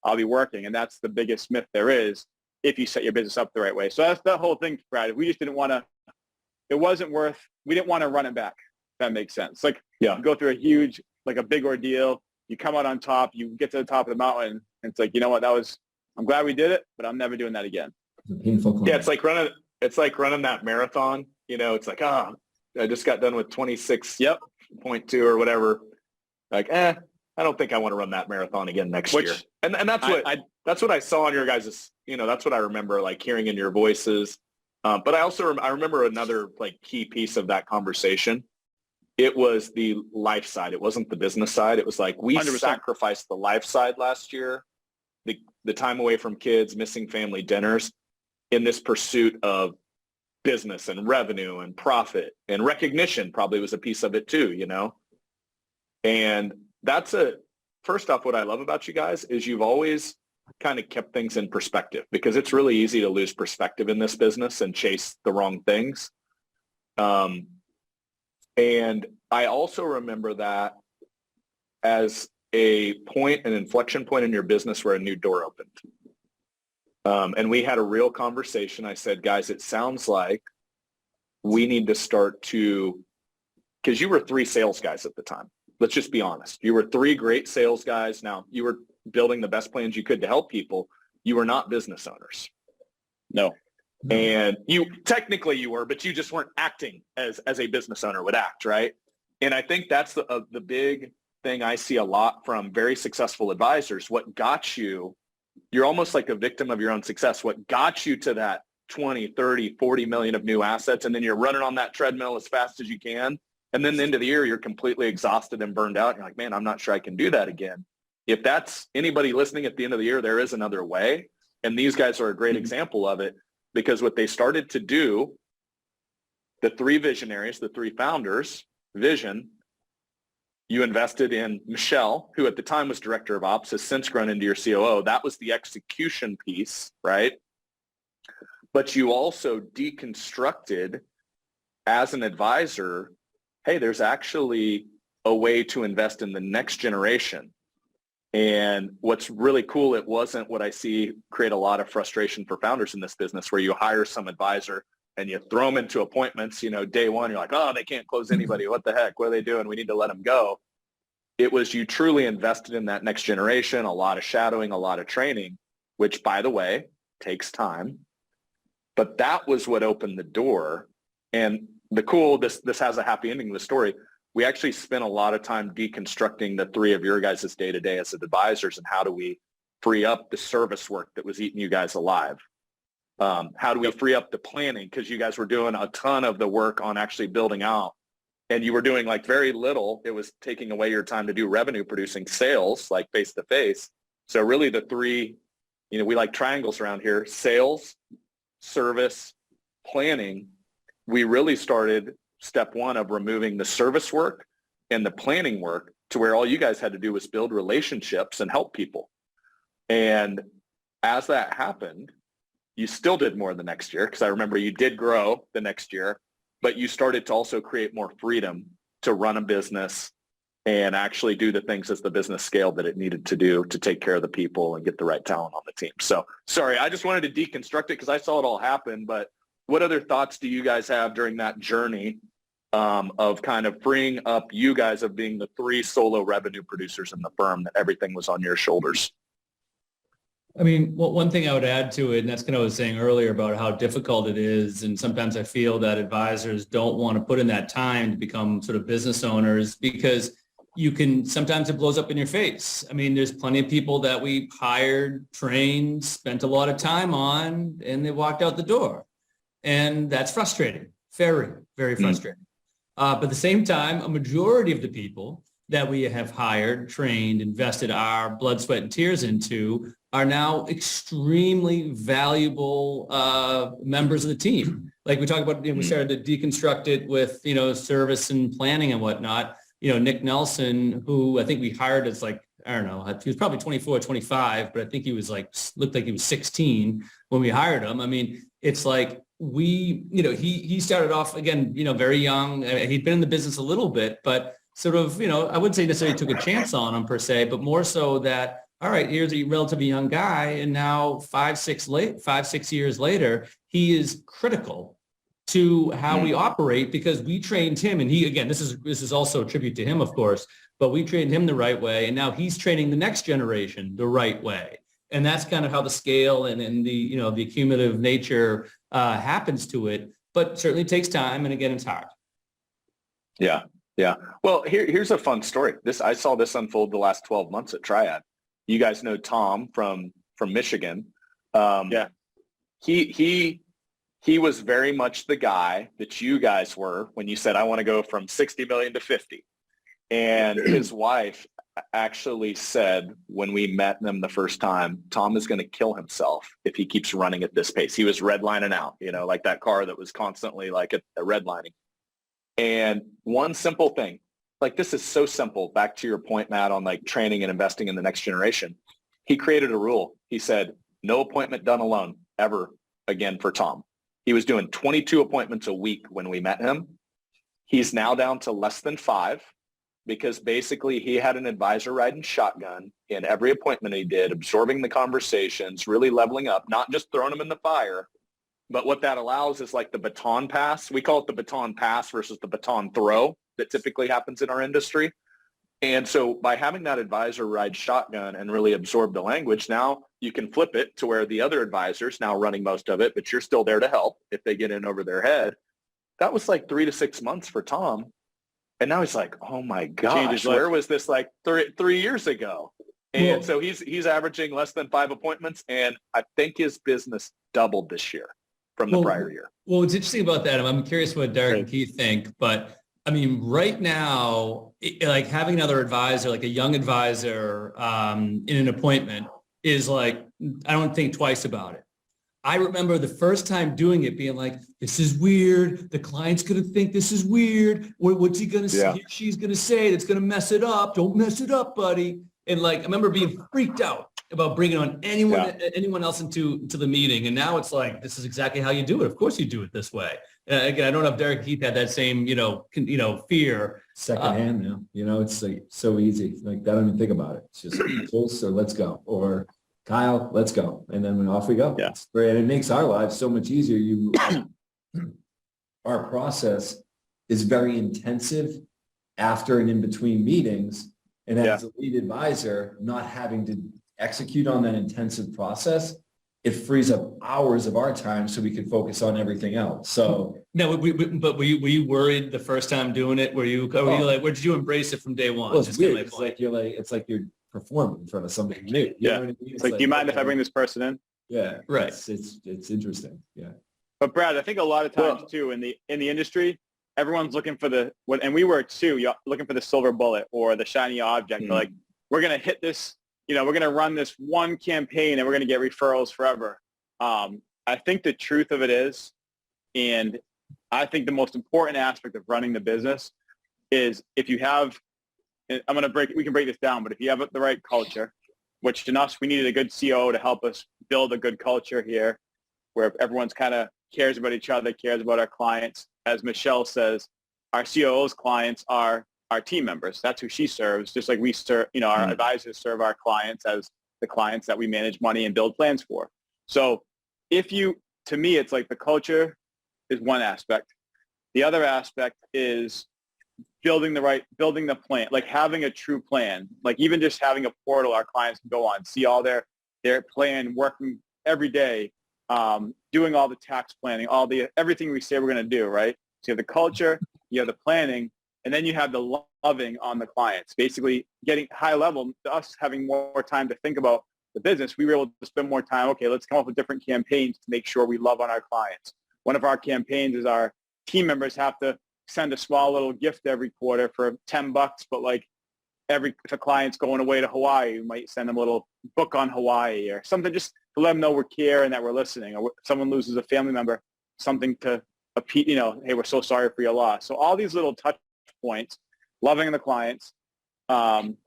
I'll be working. And that's the biggest myth there is if you set your business up the right way. So that's the whole thing, Brad. We just didn't want to, we didn't want to run it back. If that makes sense. Like, you go through a big ordeal, you come out on top, you get to the top of the mountain, and it's like, you know what, I'm glad we did it, but I'm never doing that again. It's a painful climb. Yeah, it's like running that marathon. It's like, I just got done with 26.2 or whatever. Like, I don't think I want to run that marathon again next year. And that's what I saw on your guys', that's what I remember, like hearing in your voices. But I remember another like key piece of that conversation. It was the life side. It wasn't the business side. It was like, we 100%. sacrificed the life side last year, the time away from kids, missing family dinners, in this pursuit of business and revenue and profit, and recognition probably was a piece of it too, And that's first off, what I love about you guys is you've always kind of kept things in perspective, because it's really easy to lose perspective in this business and chase the wrong things. And I also remember that as an inflection point in your business where a new door opened. And we had a real conversation. I said, guys, it sounds like we need to start because you were 3 sales guys at the time. Let's just be honest. You were 3 great sales guys. Now, you were building the best plans you could to help people. You were not business owners. No. And technically you were, but you just weren't acting as a business owner would act, right? And I think that's the big thing I see a lot from very successful advisors. What got you, you're almost like a victim of your own success. What got you to that 20, 30, 40 million of new assets, and then you're running on that treadmill as fast as you can. And then the end of the year, you're completely exhausted and burned out. You're like, man, I'm not sure I can do that again. If that's anybody listening at the end of the year, there is another way. And these guys are a great example of it. Because what they started to do, the 3 visionaries, the 3 founders, vision, you invested in Michelle, who at the time was director of ops, has since grown into your COO. That was the execution piece, right? But you also deconstructed as an advisor, hey, there's actually a way to invest in the next generation. And what's really cool, it wasn't what I see create a lot of frustration for founders in this business, where you hire some advisor and you throw them into appointments, day one, you're like, oh, they can't close anybody. What the heck? What are they doing? We need to let them go. It was you truly invested in that next generation, a lot of shadowing, a lot of training, which, by the way, takes time. But that was what opened the door. And this has a happy ending to the story. We actually spent a lot of time deconstructing the 3 of your guys' day-to-day as advisors, and how do we free up the service work that was eating you guys alive? How do we free up the planning? Because you guys were doing a ton of the work on actually building out, and you were doing like very little. It was taking away your time to do revenue producing sales, like face-to-face. So really the 3, we like triangles around here: sales, service, planning. We really started step 1 of removing the service work and the planning work to where all you guys had to do was build relationships and help people. And as that happened, you still did more the next year, because I remember you did grow the next year, but you started to also create more freedom to run a business and actually do the things as the business scaled that it needed to do to take care of the people and get the right talent on the team. So sorry, I just wanted to deconstruct it because I saw it all happen. But what other thoughts do you guys have during that journey of kind of freeing up you guys of being the 3 solo revenue producers in the firm, that everything was on your shoulders? I mean, one thing I would add to it, and that's kind of what I was saying earlier about how difficult it is. And sometimes I feel that advisors don't want to put in that time to become sort of business owners, because sometimes it blows up in your face. I mean, there's plenty of people that we hired, trained, spent a lot of time on, and they walked out the door. And that's frustrating, very, very frustrating. But at the same time, a majority of the people that we have hired, trained, invested our blood, sweat, and tears into are now extremely valuable members of the team. Like we talked about, we started to deconstruct it with, service and planning and whatnot. Nick Nelson, who I think we hired as I don't know, he was probably 24, 25, but I think he was looked like he was 16 when we hired him. I mean, it's like he started off again, very young. He'd been in the business a little bit, but sort of, I wouldn't say necessarily took a chance on him per se, but more so that, all right, here's a relatively young guy. And now 5-6 years later, he is critical to how we operate because we trained him. And he, again, this is also a tribute to him, of course, but we trained him the right way. And now he's training the next generation the right way. And that's kind of how the scale and the, the cumulative nature happens to it, but certainly takes time. And again, it's hard. Yeah. Yeah. Well, here's a fun story. I saw this unfold the last 12 months at Triad. You guys know Tom from Michigan. Yeah. He was very much the guy that you guys were when you said, I want to go from 60 million to 50. And his wife actually said when we met them the first time, Tom is going to kill himself if he keeps running at this pace. He was redlining out, like that car that was constantly like a redlining. And one simple thing, this is so simple, back to your point, Matt, on training and investing in the next generation. He created a rule. He said, no appointment done alone ever again for Tom. He was doing 22 appointments a week when we met him. He's now down to less than 5 because basically he had an advisor riding shotgun in every appointment he did, absorbing the conversations, really leveling up, not just throwing them in the fire. But what that allows is the baton pass. We call it the baton pass versus the baton throw that typically happens in our industry. And so by having that advisor ride shotgun and really absorb the language, now you can flip it to where the other advisor's now running most of it, but you're still there to help if they get in over their head. That was 3 to 6 months for Tom. And now he's like, oh my gosh, where was this 3 years ago? And so he's averaging less than 5 appointments. And I think his business doubled this year from the prior year. Well, what's interesting about that, I'm curious what Derek and Keith think, but I mean, right now, having another advisor, a young advisor in an appointment is I don't think twice about it. I remember the first time doing it being this is weird. The client's going to think this is weird. What's he going to say? She's going to say that's going to mess it up. Don't mess it up, buddy. And I remember being freaked out about bringing on anyone else into the meeting. And now it's this is exactly how you do it. Of course you do it this way. Again, I don't know if Derek Keith had that same, fear. Secondhand now, it's so easy. I don't even think about it. It's just, so let's go. Or Kyle, let's go. And then off we go. Yeah. And it makes our lives so much easier. Our process is very intensive after and in between meetings. And as a lead advisor, not having to execute on that intensive process, it frees up hours of our time so we can focus on everything else. So no, but were you worried the first time doing it? Were you where did you embrace it from day one? Well, it's weird. It's like you're performing in front of somebody new. You know what I mean? It's do you mind if I bring this person in? Yeah, right. It's interesting. Yeah. But Brad, I think a lot of times too in the industry, everyone's looking for and we were too, looking for the silver bullet or the shiny object. Mm-hmm. We're gonna hit this. We're going to run this one campaign and we're going to get referrals forever. I think the truth of it is, and I think the most important aspect of running the business is if you have, we can break this down, but if you have the right culture, which in us, we needed a good COO to help us build a good culture here where everyone's kind of cares about each other, cares about our clients. As Michelle says, our COO's clients are our team members. That's who she serves, just like we serve, our advisors serve our clients as the clients that we manage money and build plans for. So to me, it's the culture is one aspect. The other aspect is building the plan, having a true plan, even just having a portal our clients can go on, see all their plan, working every day, doing all the tax planning, everything we say we're going to do, right? So you have the culture, you have the planning, And then you have the loving on the clients, basically getting high level, us having more time to think about the business. We were able to spend more time. Okay, let's come up with different campaigns to make sure we love on our clients. One of our campaigns is our team members have to send a small little gift every quarter for $10, but like if a client's going away to Hawaii, we might send them a little book on Hawaii or something, just to let them know we care and that we're listening. Or if someone loses a family member, something to, hey, we're so sorry for your loss. So all these little touch points, loving the clients, client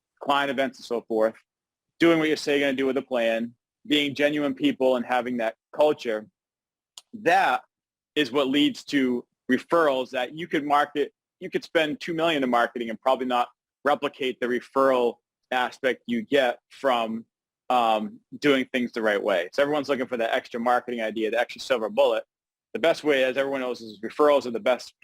events and so forth, doing what you say you're going to do with a plan, being genuine people and having that culture, that is what leads to referrals that you could market. You could spend $2 million in marketing and probably not replicate the referral aspect you get from doing things the right way. So everyone's looking for the extra marketing idea, the extra silver bullet. The best way, as everyone knows, is referrals are the best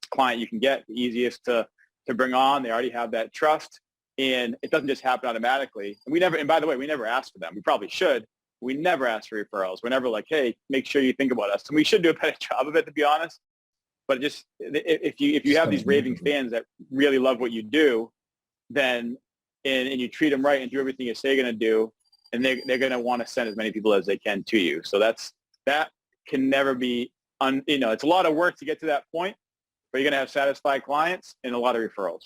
client you can get, the easiest to bring on. They already have that trust, and it doesn't just happen automatically. And by the way, we never ask for them. We probably should. We never ask for referrals. We're never like, hey, make sure you think about us. And we should do a better job of it, to be honest. But just if you have these raving fans that really love what you do, then and you treat them right and do everything you say you're going to do, and they're going to want to send as many people as they can to you. So that can never be it's a lot of work to get to that point, but you're going to have satisfied clients and a lot of referrals.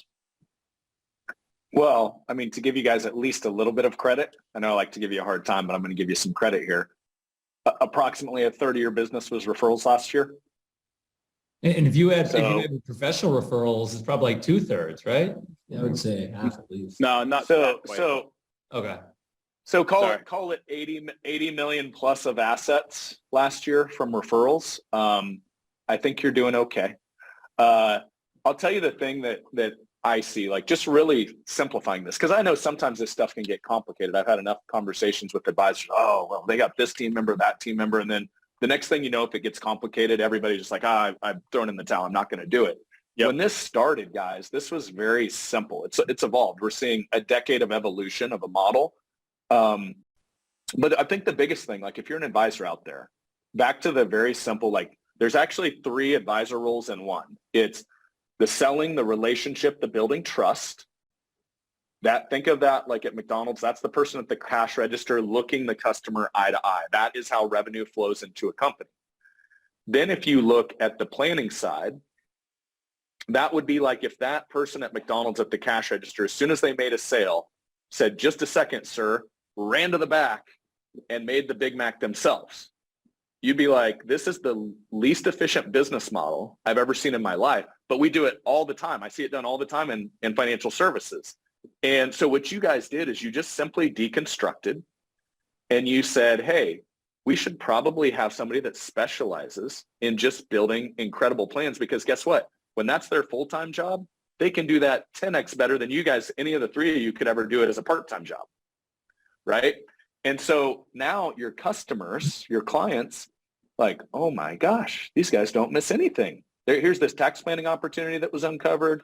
Well, I mean, to give you guys at least a little bit of credit, I know I like to give you a hard time, but I'm going to give you some credit here. Approximately a third of your business was referrals last year. And if you had professional referrals, it's probably like 2/3, right? I would say half at least. No, not so. Okay. So call it 80 million plus of assets last year from referrals. I think you're doing okay. I'll tell you the thing that I see, like just really simplifying this, because I know sometimes this stuff can get complicated. I've had enough conversations with advisors. Oh, well, they got this team member, that team member. And then the next thing you know, if it gets complicated, everybody's just like, I've thrown in the towel. I'm not going to do it. Yep. When this started, guys, this was very simple. It's evolved. We're seeing a decade of evolution of a model. But I think the biggest thing, like if you're an advisor out there, back to the very simple, like there's actually 3 advisor roles in one. It's the selling, the relationship, the building trust. Think of that like at McDonald's, that's the person at the cash register looking the customer eye to eye. That is how revenue flows into a company. Then if you look at the planning side, that would be like if that person at McDonald's at the cash register, as soon as they made a sale, said, just a second, sir, ran to the back and made the Big Mac themselves. You'd be like, this is the least efficient business model I've ever seen in my life, but we do it all the time. I see it done all the time in financial services. And so what you guys did is you just simply deconstructed and you said, hey, we should probably have somebody that specializes in just building incredible plans, because guess what? When that's their full-time job, they can do that 10x better than you guys, any of the 3 of you could ever do it as a part-time job, right? And so now your customers, your clients, like, oh my gosh, these guys don't miss anything. Here's this tax planning opportunity that was uncovered.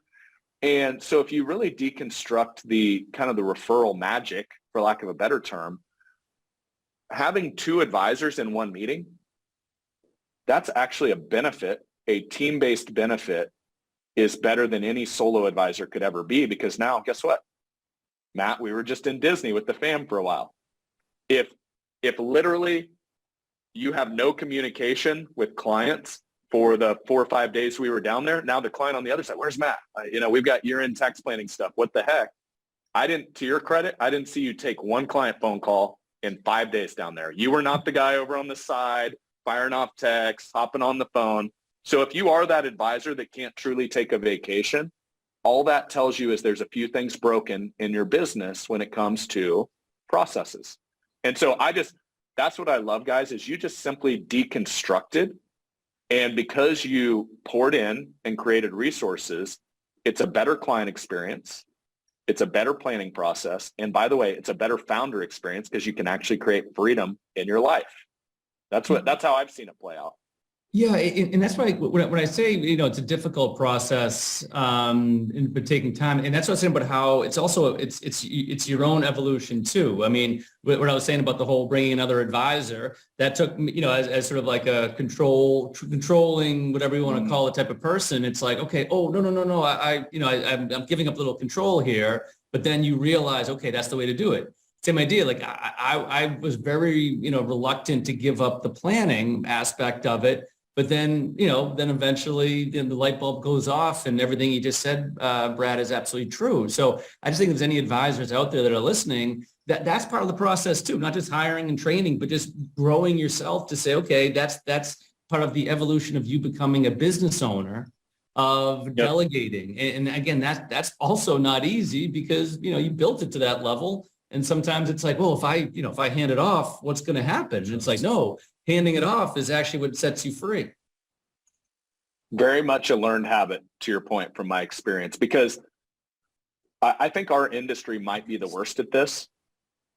And so if you really deconstruct the kind of the referral magic, for lack of a better term, having 2 advisors in one meeting, that's actually a benefit. A team-based benefit is better than any solo advisor could ever be, because now guess what? Matt, we were just in Disney with the fam for a while. If literally you have no communication with clients for the 4 or 5 days we were down there, now the client on the other side, where's Matt? We've got year-end tax planning stuff. What the heck? To your credit, I didn't see you take one client phone call in 5 days down there. You were not the guy over on the side, firing off texts, hopping on the phone. So if you are that advisor that can't truly take a vacation, all that tells you is there's a few things broken in your business when it comes to processes. And so that's what I love, guys, is you just simply deconstructed. And because you poured in and created resources, it's a better client experience. It's a better planning process. And by the way, it's a better founder experience because you can actually create freedom in your life. That's how I've seen it play out. Yeah, and that's why when I say, it's a difficult process, but taking time, and that's what I was saying about how it's also, it's your own evolution too. I mean, what I was saying about the whole bringing another advisor, that took, as sort of like a controlling, whatever you want to call it, type of person. It's like, okay, oh, no, I'm giving up a little control here, but then you realize, okay, that's the way to do it. Same idea. Like I was very, reluctant to give up the planning aspect of it. But then, then eventually the light bulb goes off and everything you just said, Brad, is absolutely true. So I just think if there's any advisors out there that are listening, that's part of the process too, not just hiring and training, but just growing yourself to say, okay, that's part of the evolution of you becoming a business owner, of delegating. And again, that's also not easy because, you built it to that level. And sometimes it's like, well, if I hand it off, what's going to happen? And it's like, no, handing it off is actually what sets you free. Very much a learned habit, to your point, from my experience, because I think our industry might be the worst at this.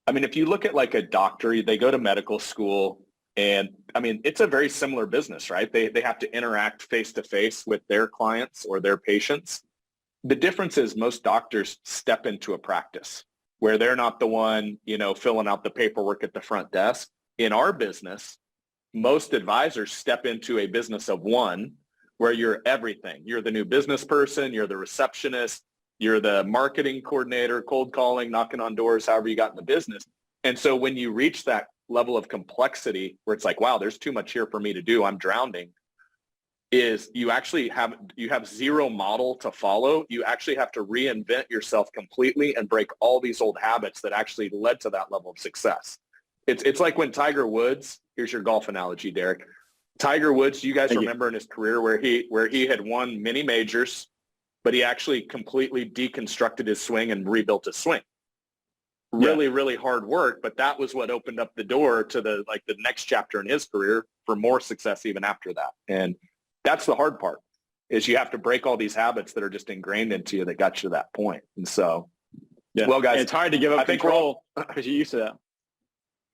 I mean, if you look at like a doctor, they go to medical school, and I mean, it's a very similar business, right? They have to interact face-to-face with their clients or their patients. The difference is most doctors step into a practice where they're not the one, filling out the paperwork at the front desk. In our business, most advisors step into a business of one where you're everything. You're the new business person, you're the receptionist, you're the marketing coordinator, cold calling, knocking on doors, however you got in the business. And so when you reach that level of complexity where it's like, wow, there's too much here for me to do, I'm drowning, is you actually have zero model to follow. You actually have to reinvent yourself completely and break all these old habits that actually led to that level of success. It's like when Tiger Woods, here's your golf analogy, Derek. Tiger Woods, you guys remember in his career where he had won many majors, but he actually completely deconstructed his swing and rebuilt his swing. Really, really hard work, but that was what opened up the door to the next chapter in his career for more success even after that. And that's the hard part, is you have to break all these habits that are just ingrained into you that got you to that point. And so, well, guys, and it's hard to give up control because you're used to that.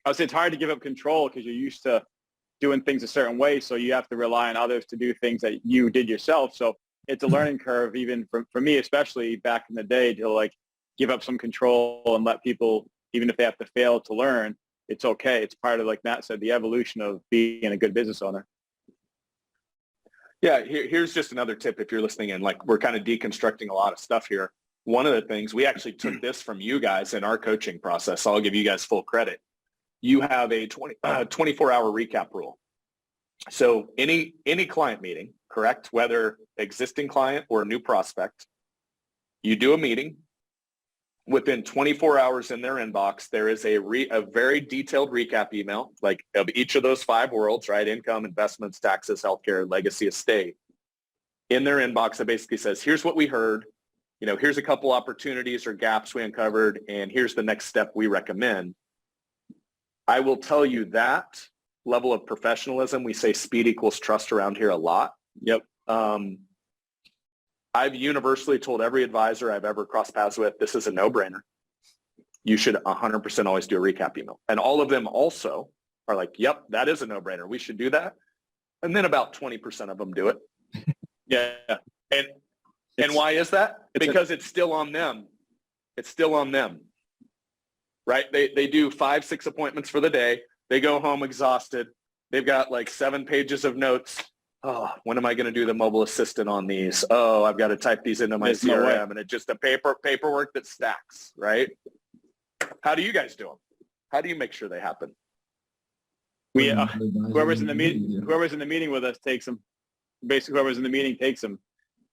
I would say it's hard to give up control because you're used to doing things a certain way. So you have to rely on others to do things that you did yourself. So it's a learning curve, even for me, especially back in the day, to like give up some control and let people, even if they have to fail to learn, it's okay. It's part of, like Matt said, the evolution of being a good business owner. Yeah, here's just another tip if you're listening in. Like, we're kind of deconstructing a lot of stuff here. One of the things, we actually took this from you guys in our coaching process. So I'll give you guys full credit. You have a 24-hour recap rule. So any client meeting, correct, whether existing client or a new prospect, you do a meeting. Within 24 hours in their inbox, there is a very detailed recap email, like of each of those 5 worlds, right? Income, investments, taxes, healthcare, legacy, estate. In their inbox, that basically says, here's what we heard. Here's a couple opportunities or gaps we uncovered, and here's the next step we recommend. I will tell you that level of professionalism, we say speed equals trust around here a lot. Yep. I've universally told every advisor I've ever crossed paths with, this is a no-brainer. You should 100% always do a recap email. And all of them also are like, yep, that is a no-brainer. We should do that. And then about 20% of them do it. Yeah. And why is that? Because it's still on them. It's still on them. Right? They do 5-6 appointments for the day. They go home exhausted. They've got like 7 pages of notes. Oh, when am I going to do the mobile assistant on these? Oh, I've got to type these into my CRM, and it's just a paperwork that stacks, right? How do you guys do them? How do you make sure they happen? We whoever's in the meeting with us takes them. Basically, whoever's in the meeting takes them.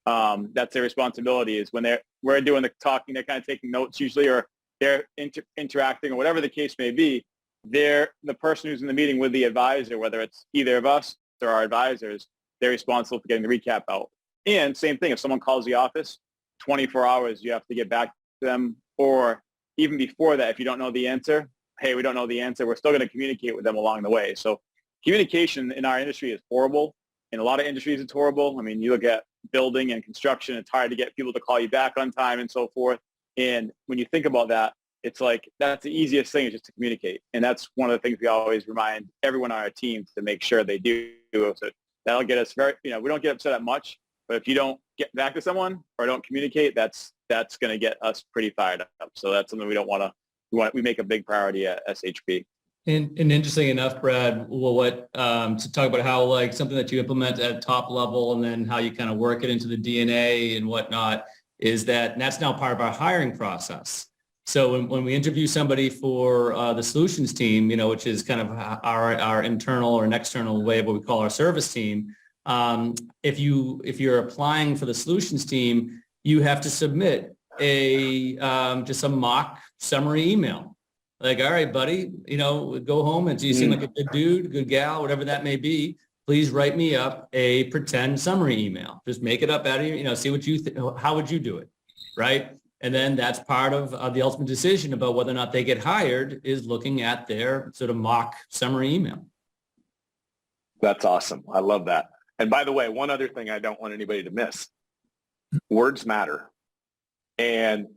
That's their responsibility. Is when we're doing the talking, they're kind of taking notes usually, or they're interacting, or whatever the case may be. They're the person who's in the meeting with the advisor, whether it's either of us or our advisors. They're responsible for getting the recap out. And same thing, if someone calls the office, 24 hours, you have to get back to them. Or even before that, if you don't know the answer, hey, we don't know the answer, we're still going to communicate with them along the way. So communication in our industry is horrible. In a lot of industries, it's horrible. I mean, you look at building and construction, it's hard to get people to call you back on time and so forth. And when you think about that, it's like that's the easiest thing, is just to communicate. And that's one of the things we always remind everyone on our team to make sure they do. So That'll get us very, we don't get upset at much, but if you don't get back to someone or don't communicate, that's going to get us pretty fired up. So that's something we don't want to, we make a big priority at SHP. And interesting enough, Brad, to talk about how like something that you implement at top level and then how you kind of work it into the DNA and whatnot is that's now part of our hiring process. So when we interview somebody for the solutions team, which is kind of our internal or an external way of what we call our service team, if you're applying for the solutions team, you have to submit just a mock summary email. Like, all right, buddy, go home and you seem like a good dude, good gal, whatever that may be. Please write me up a pretend summary email. Just make it up out of see what you how would you do it, right? And then that's part of the ultimate decision about whether or not they get hired is looking at their sort of mock summary email. That's awesome. I love that. And by the way, one other thing I don't want anybody to miss, words matter. And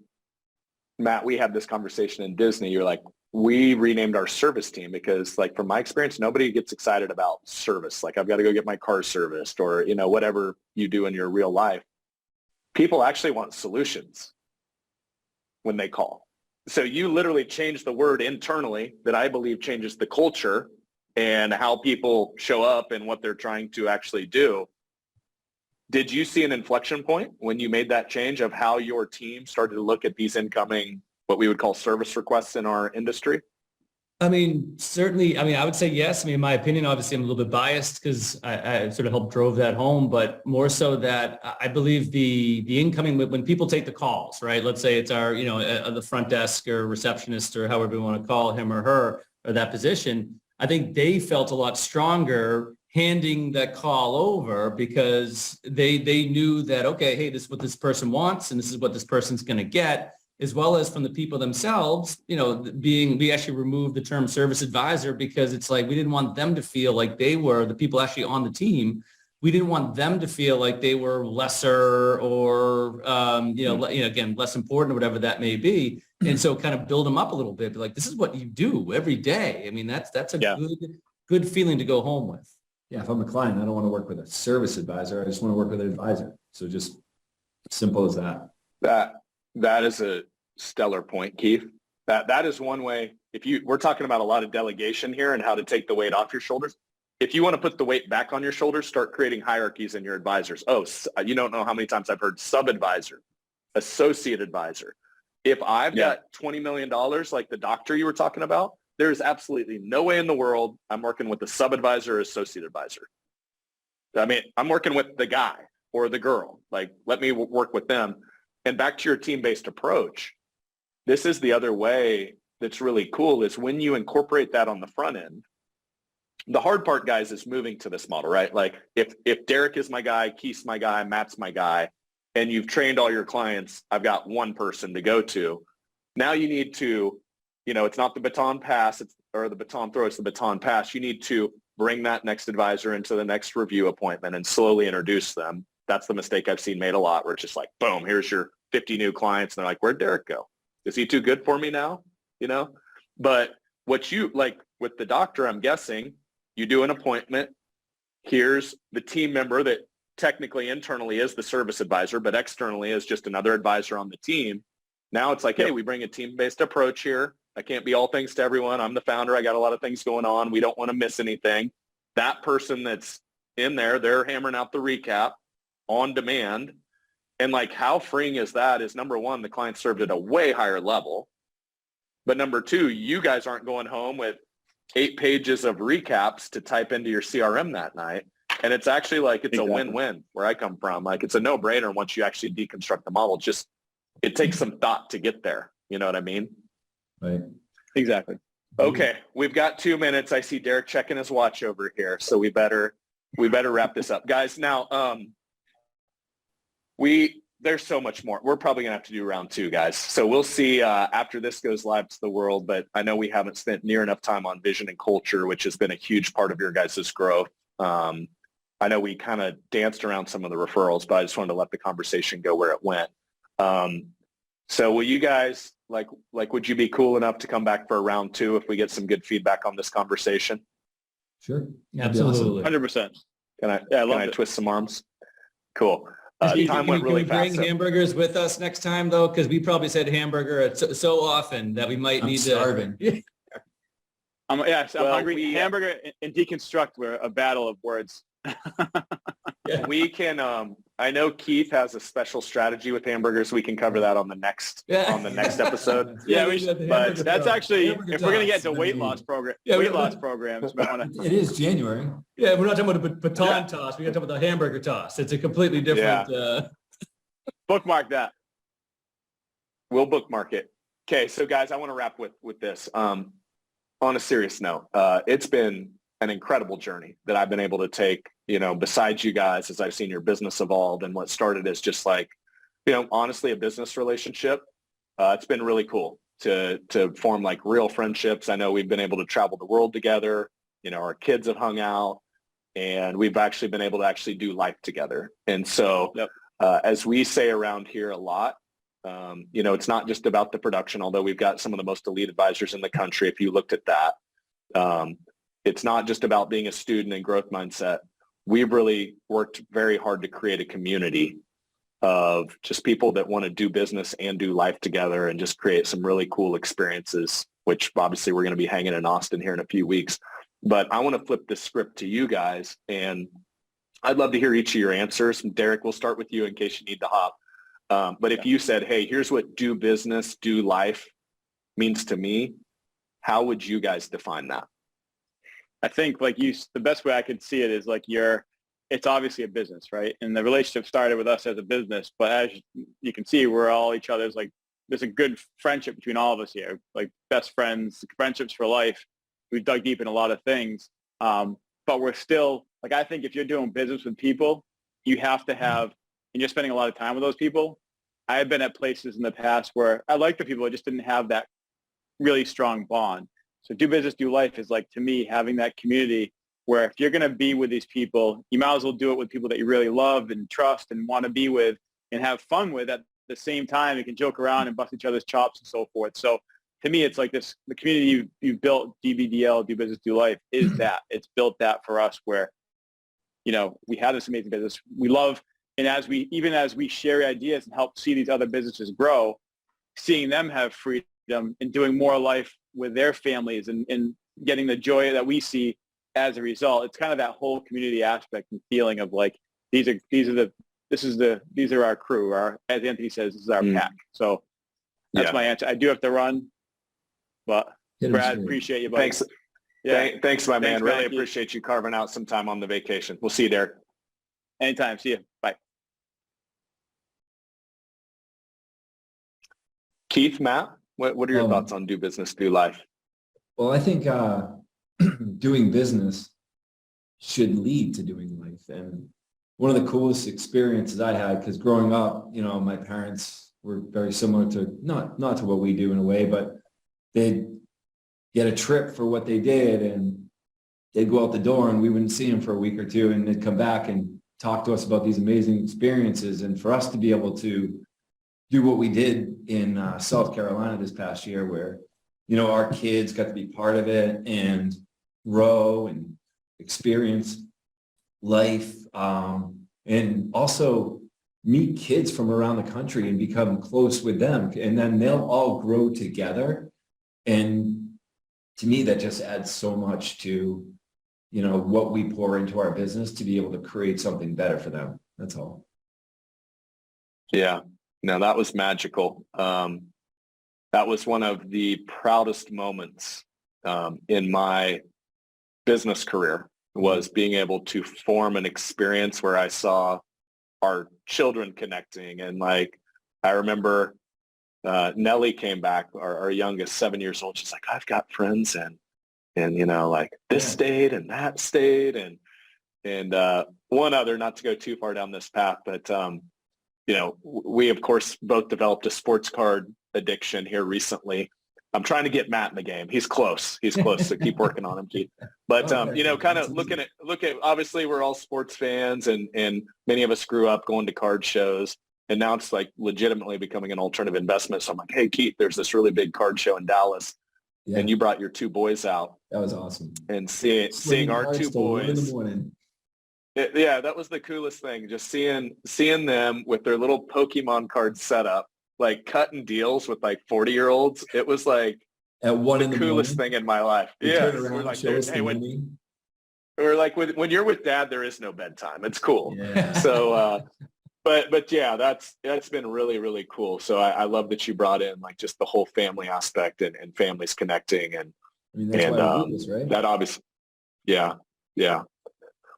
Matt, we had this conversation in Disney. You're like, we renamed our service team because like from my experience, nobody gets excited about service. Like I've got to go get my car serviced or, whatever you do in your real life. People actually want solutions when they call. So you literally changed the word internally that I believe changes the culture and how people show up and what they're trying to actually do. Did you see an inflection point when you made that change of how your team started to look at these incoming, what we would call service requests in our industry? I mean, certainly, I would say yes. In my opinion, obviously I'm a little bit biased because I sort of helped drove that home, but more so that I believe the incoming, when people take the calls, right? Let's say it's our, the front desk or receptionist or however we want to call him or her or that position. I think they felt a lot stronger handing that call over because they knew that, okay, hey, this is what this person wants and this is what this person's going to get, as well as from the people themselves, we actually removed the term service advisor because it's like we didn't want them to feel like they were the people actually on the team. We didn't want them to feel like they were lesser or, again, less important or whatever that may be. And so kind of build them up a little bit, like, this is what you do every day. That's a good feeling to go home with. Yeah, if I'm a client, I don't want to work with a service advisor. I just want to work with an advisor. So just simple as that. That is a stellar point, Keith. That is one way. We're talking about a lot of delegation here and how to take the weight off your shoulders. If you want to put the weight back on your shoulders, start creating hierarchies in your advisors. Oh, you don't know how many times I've heard sub-advisor, associate advisor. If I've got $20 million like the doctor you were talking about, there's absolutely no way in the world I'm working with a sub-advisor or associate advisor. I'm working with the guy or the girl. Like, let me work with them. And back to your team-based approach, this is the other way that's really cool is when you incorporate that on the front end. The hard part, guys, is moving to this model, right? Like if Derek is my guy, Keith's my guy, Matt's my guy, and you've trained all your clients, I've got one person to go to. Now you need to, it's not the baton pass or the baton throw, it's the baton pass. You need to bring that next advisor into the next review appointment and slowly introduce them. That's the mistake I've seen made a lot where it's just like, boom, here's your 50 new clients. And they're like, where'd Derek go? Is he too good for me now? But what you like with the doctor, I'm guessing you do an appointment. Here's the team member that technically internally is the service advisor, but externally is just another advisor on the team. Now it's like, hey, we bring a team-based approach here. I can't be all things to everyone. I'm the founder. I got a lot of things going on. We don't want to miss anything. That person that's in there, they're hammering out the recap on demand. And like how freeing is that is number one, the client served at a way higher level. But number two, you guys aren't going home with 8 pages of recaps to type into your CRM that night. And it's actually like, it's a win-win where I come from. Like it's a no-brainer once you actually deconstruct the model. Just, it takes some thought to get there. You know what I mean? Right. Exactly. Okay. We've got 2 minutes. I see Derek checking his watch over here. So we better wrap this up. Guys, now, there's so much more. We're probably going to have to do round 2, guys. So we'll see after this goes live to the world, but I know we haven't spent near enough time on vision and culture, which has been a huge part of your guys' growth. I know we kind of danced around some of the referrals, but I just wanted to let the conversation go where it went. So will you guys, would you be cool enough to come back for a round 2 if we get some good feedback on this conversation? Sure. Absolutely. 100%. Can I twist some arms? Cool. Time went really fast. Can we bring hamburgers with us next time, though? Because we probably said hamburger so often that we might need starving. to. I'm hungry. Hamburger and deconstruct were a battle of words. We can. I know Keith has a special strategy with hamburgers. We can cover that on the next episode. Yeah, we should. But that's actually if we're gonna get to weight loss programs. It is January. Yeah, we're not talking about a baton toss. We got to talk about the hamburger toss. It's a completely different. Bookmark that. We'll bookmark it. Okay, so guys, I want to wrap with this. On a serious note, it's been an incredible journey that I've been able to take, besides you guys, as I've seen your business evolve, and what started as just like, honestly, a business relationship. It's been really cool to form like real friendships. I know we've been able to travel the world together. Our kids have hung out, and we've actually been able to actually do life together. And so as we say around here a lot, it's not just about the production, although we've got some of the most elite advisors in the country. If you looked at that, it's not just about being a student and growth mindset. We've really worked very hard to create a community of just people that want to do business and do life together and just create some really cool experiences, which obviously we're going to be hanging in Austin here in a few weeks. But I want to flip this script to you guys, and I'd love to hear each of your answers. Derek, we'll start with you in case you need to hop. But if you said, hey, here's what do business, do life means to me, how would you guys define that? I think the best way I could see it is it's obviously a business, right? And the relationship started with us as a business, but as you can see, we're all each other's there's a good friendship between all of us here, best friends, friendships for life. We've dug deep in a lot of things. But we're still, I think if you're doing business with people, you have to have, and you're spending a lot of time with those people. I have been at places in the past where I liked the people, I just didn't have that really strong bond. So do business, do life is to me, having that community where if you're going to be with these people, you might as well do it with people that you really love and trust and want to be with and have fun with at the same time. You can joke around and bust each other's chops and so forth. So to me, it's this, the community you've built, DBDL, do business, do life, is that. It's built that for us where, we have this amazing business. We love, and as we share ideas and help see these other businesses grow, seeing them have freedom and doing more life with their families and getting the joy that we see as a result. It's kind of that whole community aspect and feeling of these are our crew. As Anthony says, this is our pack. So that's my answer. I do have to run, but Brad, appreciate you, buddy. Thanks. Yeah. Thanks, my man. Really appreciate you carving out some time on the vacation. We'll see you, Derek. Anytime. See you. Bye. Keith, Matt, what are your thoughts on do business, do life? Well, I think doing business should lead to doing life. And one of the coolest experiences I had, because growing up, my parents were very similar to, not to what we do in a way, but they'd get a trip for what they did and they'd go out the door and we wouldn't see them for a week or two, and they'd come back and talk to us about these amazing experiences. And for us to be able to do what we did in South Carolina this past year, where, our kids got to be part of it and grow and experience life, and also meet kids from around the country and become close with them. And then they'll all grow together. And to me, that just adds so much to, what we pour into our business to be able to create something better for them. That's all. Yeah. No, that was magical. That was one of the proudest moments in my business career, was being able to form an experience where I saw our children connecting. And I remember Nellie came back, our youngest, 7 years old. She's like, I've got friends and this state and that state and one other, not to go too far down this path, but we of course both developed a sports card addiction here recently. I'm trying to get Matt in the game. He's close. So keep working on him, Keith. But kind of look at obviously we're all sports fans and many of us grew up going to card shows, and now it's legitimately becoming an alternative investment. So I'm like, hey Keith, there's this really big card show in Dallas. Yeah. And you brought your two boys out. That was awesome. And seeing our two boys. Yeah, that was the coolest thing. Just seeing them with their little Pokemon card setup, like cutting deals with like 40-year-olds. It was like At 1 in the the coolest morning, thing in my life. they Yeah, turn around we're and like, show us hey, the money. we're like, when you're with dad, there is no bedtime. It's cool. Yeah. So, but yeah, that's been really, really cool. So I love that you brought in like just the whole family aspect and families connecting I mean, that's why we do this, right? that obviously, yeah.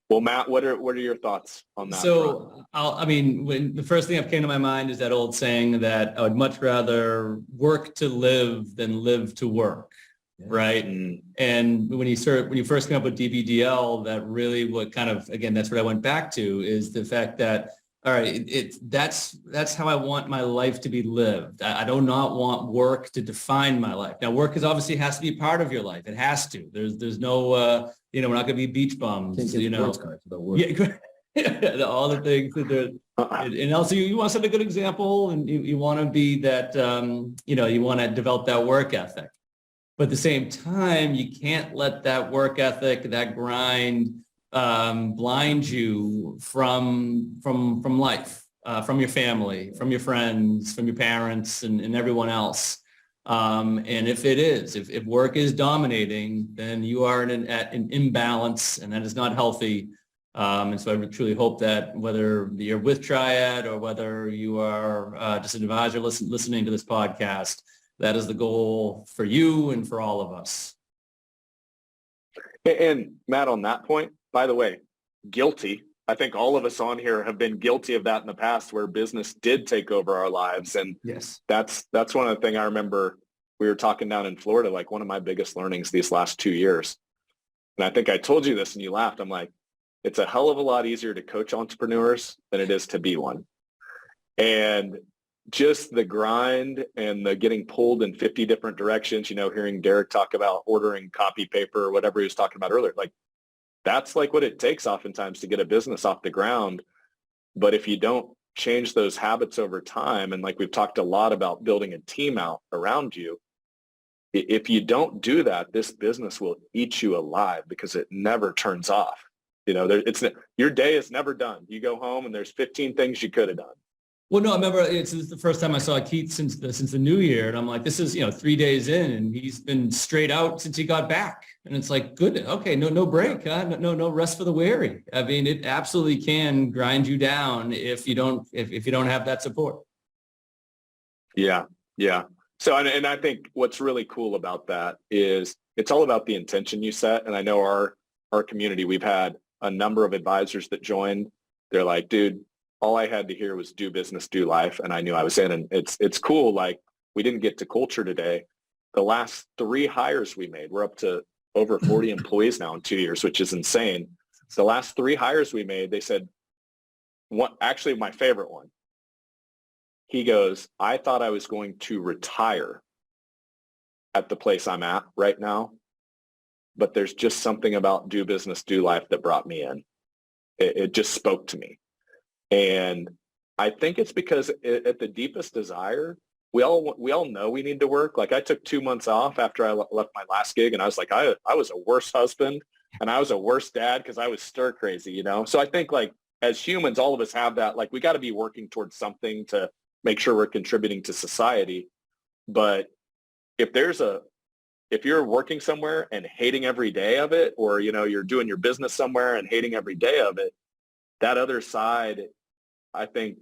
Well, Matt, what are your thoughts on that? So when the first thing that came to my mind is that old saying that I would much rather work to live than live to work. Yeah. Right. And when you first came up with DBDL, that really that's what I went back to, is the fact that, all right, that's how I want my life to be lived. I do not want work to define my life. Now, work obviously has to be part of your life. It has to. There's no, we're not going to be beach bums. Can't get sports cards without work. Yeah, all the things that and also you want to set a good example, and you want to be that, you want to develop that work ethic. But at the same time, you can't let that work ethic, that grind, blind you from life, from your family, from your friends, from your parents, and everyone else. And if work is dominating, then you are at an imbalance, and that is not healthy. And so I truly hope that whether you're with Triad or whether you are just an advisor listening to this podcast, that is the goal for you and for all of us. And Matt, on that point, by the way, guilty. I think all of us on here have been guilty of that in the past, where business did take over our lives. And yes, that's one of the things I remember. We were talking down in Florida, like one of my biggest learnings these last 2 years. And I think I told you this and you laughed. I'm like, it's a hell of a lot easier to coach entrepreneurs than it is to be one. And just the grind and the getting pulled in 50 different directions, hearing Derek talk about ordering copy paper or whatever he was talking about earlier, like that's like what it takes oftentimes to get a business off the ground. But if you don't change those habits over time, and like we've talked a lot about building a team out around you, if you don't do that, this business will eat you alive because it never turns off. Your day is never done. You go home and there's 15 things you could have done. Well, no, I remember it's the first time I saw Keith since the new year, and I'm like, this is 3 days in, and he's been straight out since he got back, and it's like, good, okay, no break, huh? No rest for the weary. I mean, it absolutely can grind you down if you don't have that support. Yeah. So, and I think what's really cool about that is it's all about the intention you set. And I know our community, we've had a number of advisors that joined. They're like, dude, all I had to hear was do business, do life. And I knew I was in. And it's cool. Like, we didn't get to culture today. The last 3 hires we made, we're up to over 40 employees now in 2 years, which is insane. The last 3 hires we made, they said, actually my favorite one, he goes, I thought I was going to retire at the place I'm at right now, but there's just something about do business, do life that brought me in. It just spoke to me. And I think it's because at the deepest desire, we all know we need to work. Like, I took 2 months off after I left my last gig, and I was like, I was a worse husband and I was a worse dad because I was stir crazy, So I think, like, as humans, all of us have that. Like, we got to be working towards something to make sure we're contributing to society. But if you're working somewhere and hating every day of it, or, you're doing your business somewhere and hating every day of it, that other side, I think,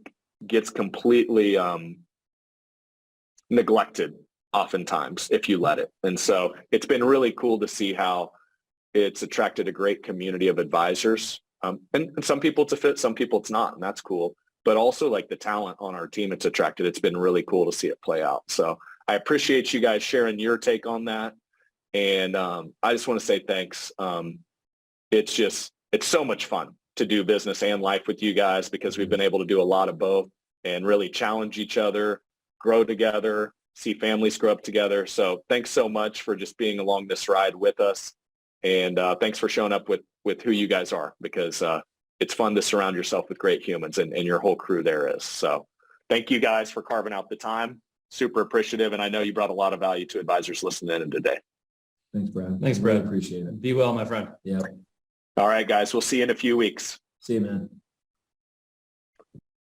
gets completely neglected oftentimes if you let it. And so it's been really cool to see how it's attracted a great community of advisors. And some people it's a fit, some people it's not, and that's cool. But also, like, the talent on our team it's attracted. It's been really cool to see it play out. So I appreciate you guys sharing your take on that. And I just want to say thanks. It's so much fun to do business and life with you guys, because we've been able to do a lot of both and really challenge each other, grow together, see families grow up together. So thanks so much for just being along this ride with us. And thanks for showing up with who you guys are, because it's fun to surround yourself with great humans, and your whole crew there is. So thank you guys for carving out the time. Super appreciative. And I know you brought a lot of value to advisors listening in today. Thanks, Brad. Thanks, Brad. Really appreciate it. Be well, my friend. Yeah. All right, guys. We'll see you in a few weeks. See you, man.